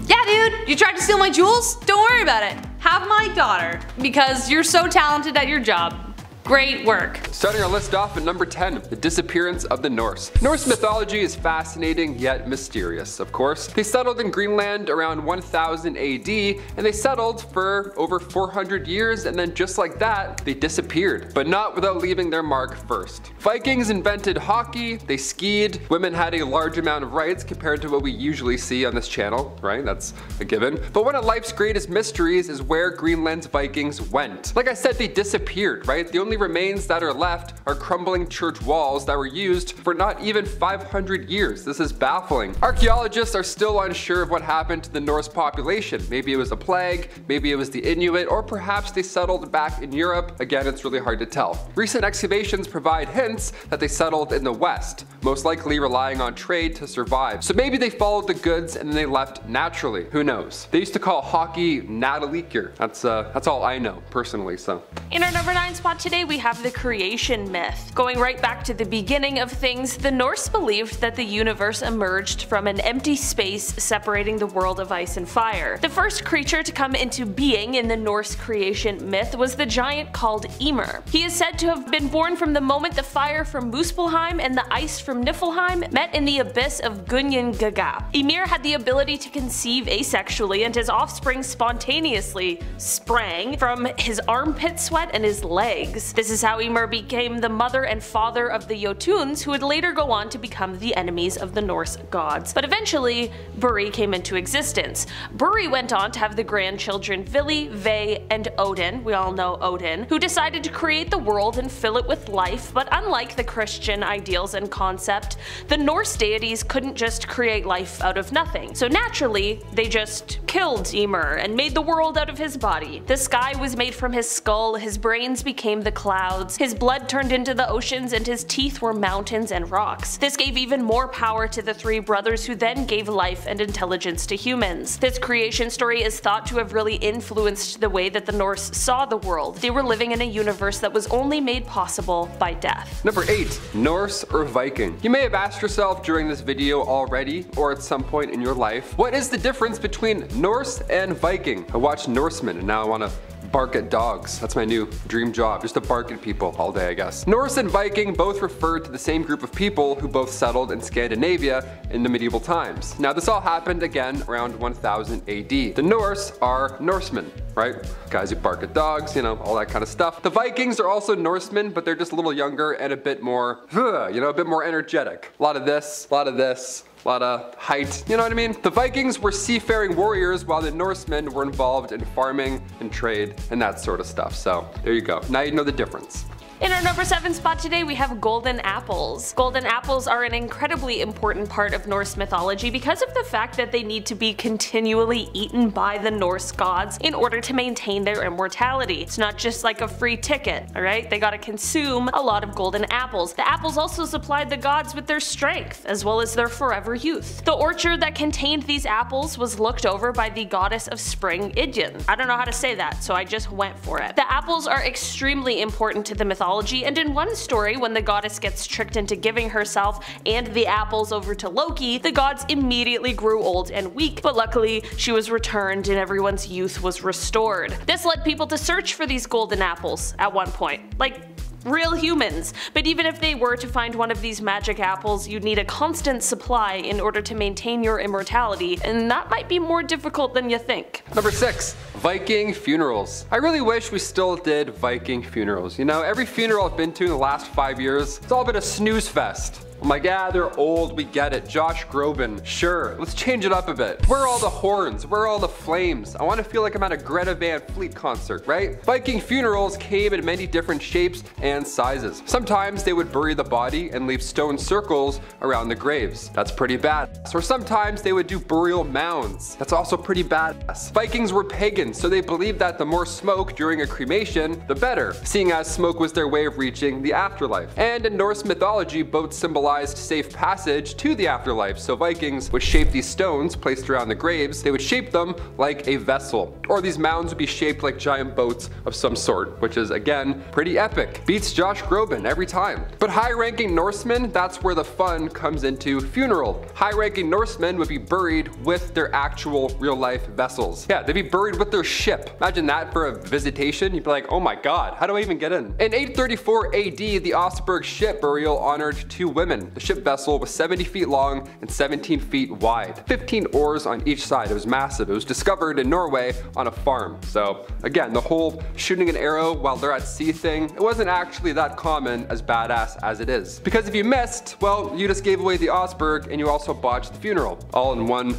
Yeah dude, you tried to steal my jewels? Don't worry about it. Have my daughter, because you're so talented at your job. Great work. Starting our list off at number 10, the disappearance of the Norse. Norse mythology is fascinating yet mysterious, of course. They settled in Greenland around 1000 AD, and they settled for over 400 years, and then just like that, they disappeared. But not without leaving their mark first. Vikings invented hockey, they skied, women had a large amount of rights compared to what we usually see on this channel, right? That's a given. But one of life's greatest mysteries is where Greenland's Vikings went. Like I said, they disappeared, right? The only remains that are left are crumbling church walls that were used for not even 500 years. This is baffling. Archaeologists are still unsure of what happened to the Norse population. Maybe it was a plague, maybe it was the Inuit, or perhaps they settled back in Europe. Again, it's really hard to tell. Recent excavations provide hints that they settled in the West, most likely relying on trade to survive. So maybe they followed the goods and then they left naturally. Who knows? They used to call hockey Nadalíkir. That's all I know personally. So in our number 9 spot today, we have the creation myth. Going right back to the beginning of things, the Norse believed that the universe emerged from an empty space separating the world of ice and fire. The first creature to come into being in the Norse creation myth was the giant called Ymir. He is said to have been born from the moment the fire from Muspelheim and the ice from Niflheim met in the abyss of Gunyan Gaga. Ymir had the ability to conceive asexually, and his offspring spontaneously sprang from his armpit sweat and his legs. This is how Ymir became the mother and father of the Jotuns, who would later go on to become the enemies of the Norse gods. But eventually, Buri came into existence. Buri went on to have the grandchildren Vili, Ve, and Odin, we all know Odin, who decided to create the world and fill it with life, but unlike the Christian ideals and concept, the Norse deities couldn't just create life out of nothing. So naturally, they just killed Ymir and made the world out of his body. The sky was made from his skull, his brains became the clouds, his blood turned into the oceans, and his teeth were mountains and rocks. This gave even more power to the three brothers, who then gave life and intelligence to humans. This creation story is thought to have really influenced the way that the Norse saw the world. They were living in a universe that was only made possible by death. Number 8. Norse or Viking? You may have asked yourself during this video already, or at some point in your life, what is the difference between Norse and Viking? I watched Norsemen and now I want to bark at dogs. That's my new dream job, just to bark at people all day, I guess. Norse and Viking both refer to the same group of people who both settled in Scandinavia in the medieval times. Now this all happened again around 1000 AD. The Norse are Norsemen, right? Guys who bark at dogs, you know, all that kind of stuff. The Vikings are also Norsemen, but they're just a little younger and a bit more, you know, a bit more energetic. A lot of this, a lot of this. A lot of height, you know what I mean? The Vikings were seafaring warriors while the Norsemen were involved in farming and trade and that sort of stuff. So there you go. Now you know the difference. In our number 7 spot today, we have golden apples. Golden apples are an incredibly important part of Norse mythology because of the fact that they need to be continually eaten by the Norse gods in order to maintain their immortality. It's not just like a free ticket, alright? They gotta consume a lot of golden apples. The apples also supplied the gods with their strength, as well as their forever youth. The orchard that contained these apples was looked over by the goddess of spring, Idun. I don't know how to say that, so I just went for it. The apples are extremely important to the mythology, and in one story, when the goddess gets tricked into giving herself and the apples over to Loki, the gods immediately grew old and weak, but luckily she was returned and everyone's youth was restored. This led people to search for these golden apples at one point. Like, real humans. But even if they were to find one of these magic apples, you'd need a constant supply in order to maintain your immortality, and that might be more difficult than you think. Number 6. Viking funerals. I really wish we still did Viking funerals. You know, every funeral I've been to in the last 5 years, it's all been a snooze fest. I'm like, yeah, they're old, we get it. Josh Groban, sure, let's change it up a bit. Where are all the horns? Where are all the flames? I want to feel like I'm at a Greta Van Fleet concert, right? Viking funerals came in many different shapes and sizes. Sometimes they would bury the body and leave stone circles around the graves. That's pretty badass. Or sometimes they would do burial mounds. That's also pretty badass. Vikings were pagans, so they believed that the more smoke during a cremation, the better, seeing as smoke was their way of reaching the afterlife. And in Norse mythology, both symbolized safe passage to the afterlife, so Vikings would shape these stones placed around the graves, they would shape them like a vessel. Or these mounds would be shaped like giant boats of some sort, which is again pretty epic. Beats Josh Groban every time. But high-ranking Norsemen, that's where the fun comes into funeral. High-ranking Norsemen would be buried with their actual real-life vessels. Yeah, they'd be buried with their ship. Imagine that for a visitation. You'd be like, oh my god, how do I even get in? In 834 AD, the Oseberg ship burial honored 2 women. The ship vessel was 70 feet long and 17 feet wide. 15 oars on each side. It was massive. It was discovered in Norway on a farm. So again, the whole shooting an arrow while they're at sea thing, it wasn't actually that common, as badass as it is. Because if you missed, well, you just gave away the Oseberg and you also botched the funeral. All in one.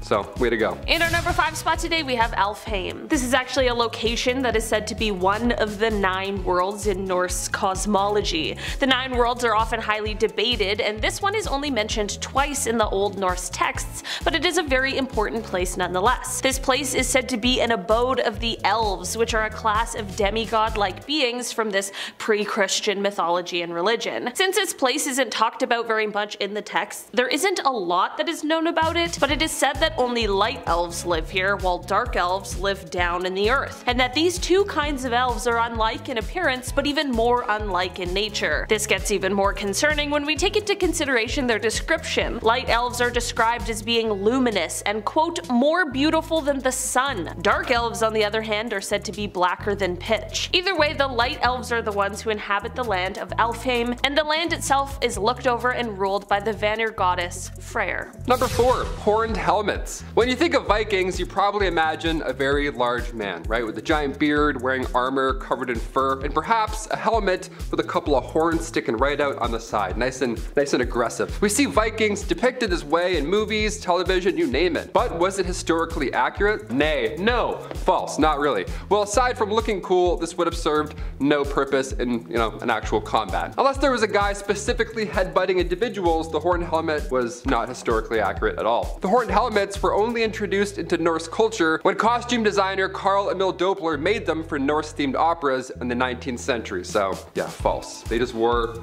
So, way to go. In our number 5 spot today, we have Alfheim. This is actually a location that is said to be one of the 9 worlds in Norse cosmology. The 9 worlds are often highly debated, and this one is only mentioned twice in the Old Norse texts, but it is a very important place nonetheless. This place is said to be an abode of the Elves, which are a class of demigod-like beings from this pre-Christian mythology and religion. Since this place isn't talked about very much in the text, there isn't a lot that is known about it, but it is said that only light elves live here, while dark elves live down in the earth, and that these 2 kinds of elves are unlike in appearance, but even more unlike in nature. This gets even more concerning when we take into consideration their description. Light elves are described as being luminous and, quote, more beautiful than the sun. Dark elves, on the other hand, are said to be blacker than pitch. Either way, the light elves are the ones who inhabit the land of Alfheim, and the land itself is looked over and ruled by the Vanir goddess Freyr. Number 4. Horned helmet. helmets. When you think of Vikings, you probably imagine a very large man, right? With a giant beard, wearing armor covered in fur, and perhaps a helmet with a couple of horns sticking right out on the side. Nice and aggressive. We see Vikings depicted this way in movies, television, you name it. But was it historically accurate? Nay, no, false, not really. Well, aside from looking cool, this would have served no purpose in, an actual combat. Unless there was a guy specifically headbutting individuals, the horned helmet was not historically accurate at all. The horned helmets were only introduced into Norse culture when costume designer Carl Emil Doppler made them for Norse-themed operas in the 19th century. So, yeah, false. They just wore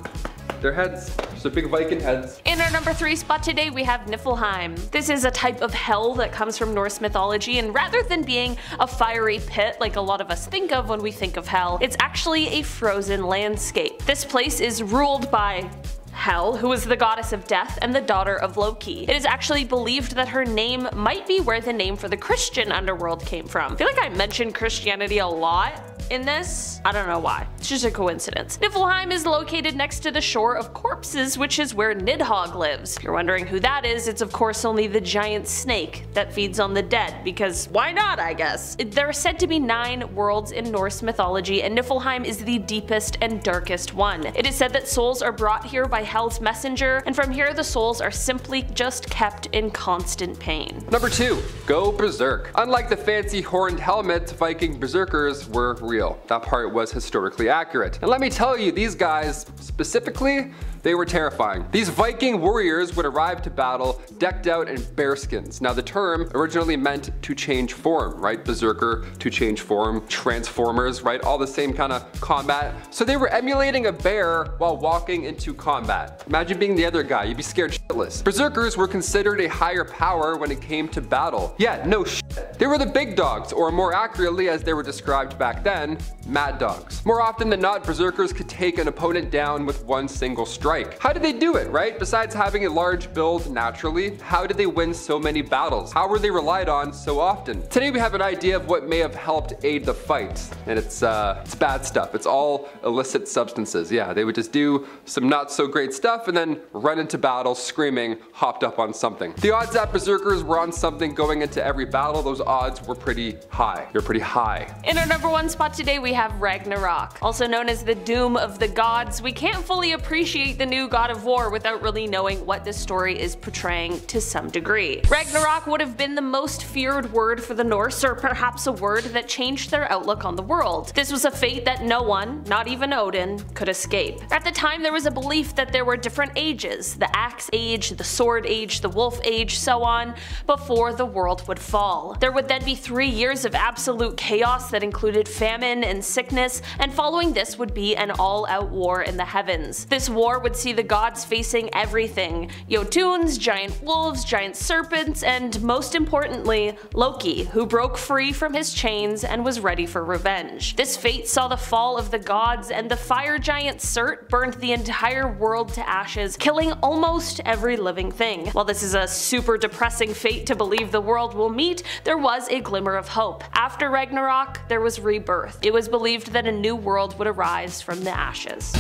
their heads. So big Viking heads. In our number 3 spot today, we have Niflheim. This is a type of hell that comes from Norse mythology, and rather than being a fiery pit like a lot of us think of when we think of hell, it's actually a frozen landscape. This place is ruled by Hel, who is the goddess of death and the daughter of Loki. It is actually believed that her name might be where the name for the Christian underworld came from. I feel like I mentioned Christianity a lot in this. I don't know why. It's just a coincidence. Niflheim is located next to the shore of corpses, which is where Nidhogg lives. If you're wondering who that is, it's of course only the giant snake that feeds on the dead, because why not, I guess? There are said to be 9 worlds in Norse mythology, and Niflheim is the deepest and darkest one. It is said that souls are brought here by Hel's messenger, and from here the souls are simply just kept in constant pain. Number 2, go berserk. Unlike the fancy horned helmet, Viking berserkers were real. That part was historically accurate. And let me tell you, these guys specifically, they were terrifying. These Viking warriors would arrive to battle decked out in bearskins. Now the term originally meant to change form, right? Berserker, to change form, transformers, right? All the same kind of combat. So they were emulating a bear while walking into combat. Imagine being the other guy, you'd be scared shitless. Berserkers were considered a higher power when it came to battle. Yeah, no shit. They were the big dogs, or more accurately as they were described back then, mad dogs. More often than not, berserkers could take an opponent down with one single strike. How did they do it, right? Besides having a large build naturally, how did they win so many battles? How were they relied on so often? Today we have an idea of what may have helped aid the fight, and it's bad stuff. It's all illicit substances. Yeah, they would just do some not so great stuff and then run into battle screaming, hopped up on something. The odds that berserkers were on something going into every battle, those odds were pretty high. They're pretty high. In our number 1 spot today, we have Ragnarok. Also known as the doom of the gods, we can't fully appreciate the new god of war without really knowing what this story is portraying to some degree. Ragnarok would have been the most feared word for the Norse, or perhaps a word that changed their outlook on the world. This was a fate that no one, not even Odin, could escape. At the time, there was a belief that there were different ages, the axe age, the sword age, the wolf age, so on, before the world would fall. There would then be 3 years of absolute chaos that included famine and sickness, and following this would be an all-out war in the heavens. This war would see the gods facing everything: Jotuns, giant wolves, giant serpents, and most importantly, Loki, who broke free from his chains and was ready for revenge. This fate saw the fall of the gods, and the fire giant Surt burned the entire world to ashes, killing almost every living thing. While this is a super depressing fate to believe the world will meet, there was a glimmer of hope. After Ragnarok, there was rebirth. It was believed that a new world would arise from the ashes.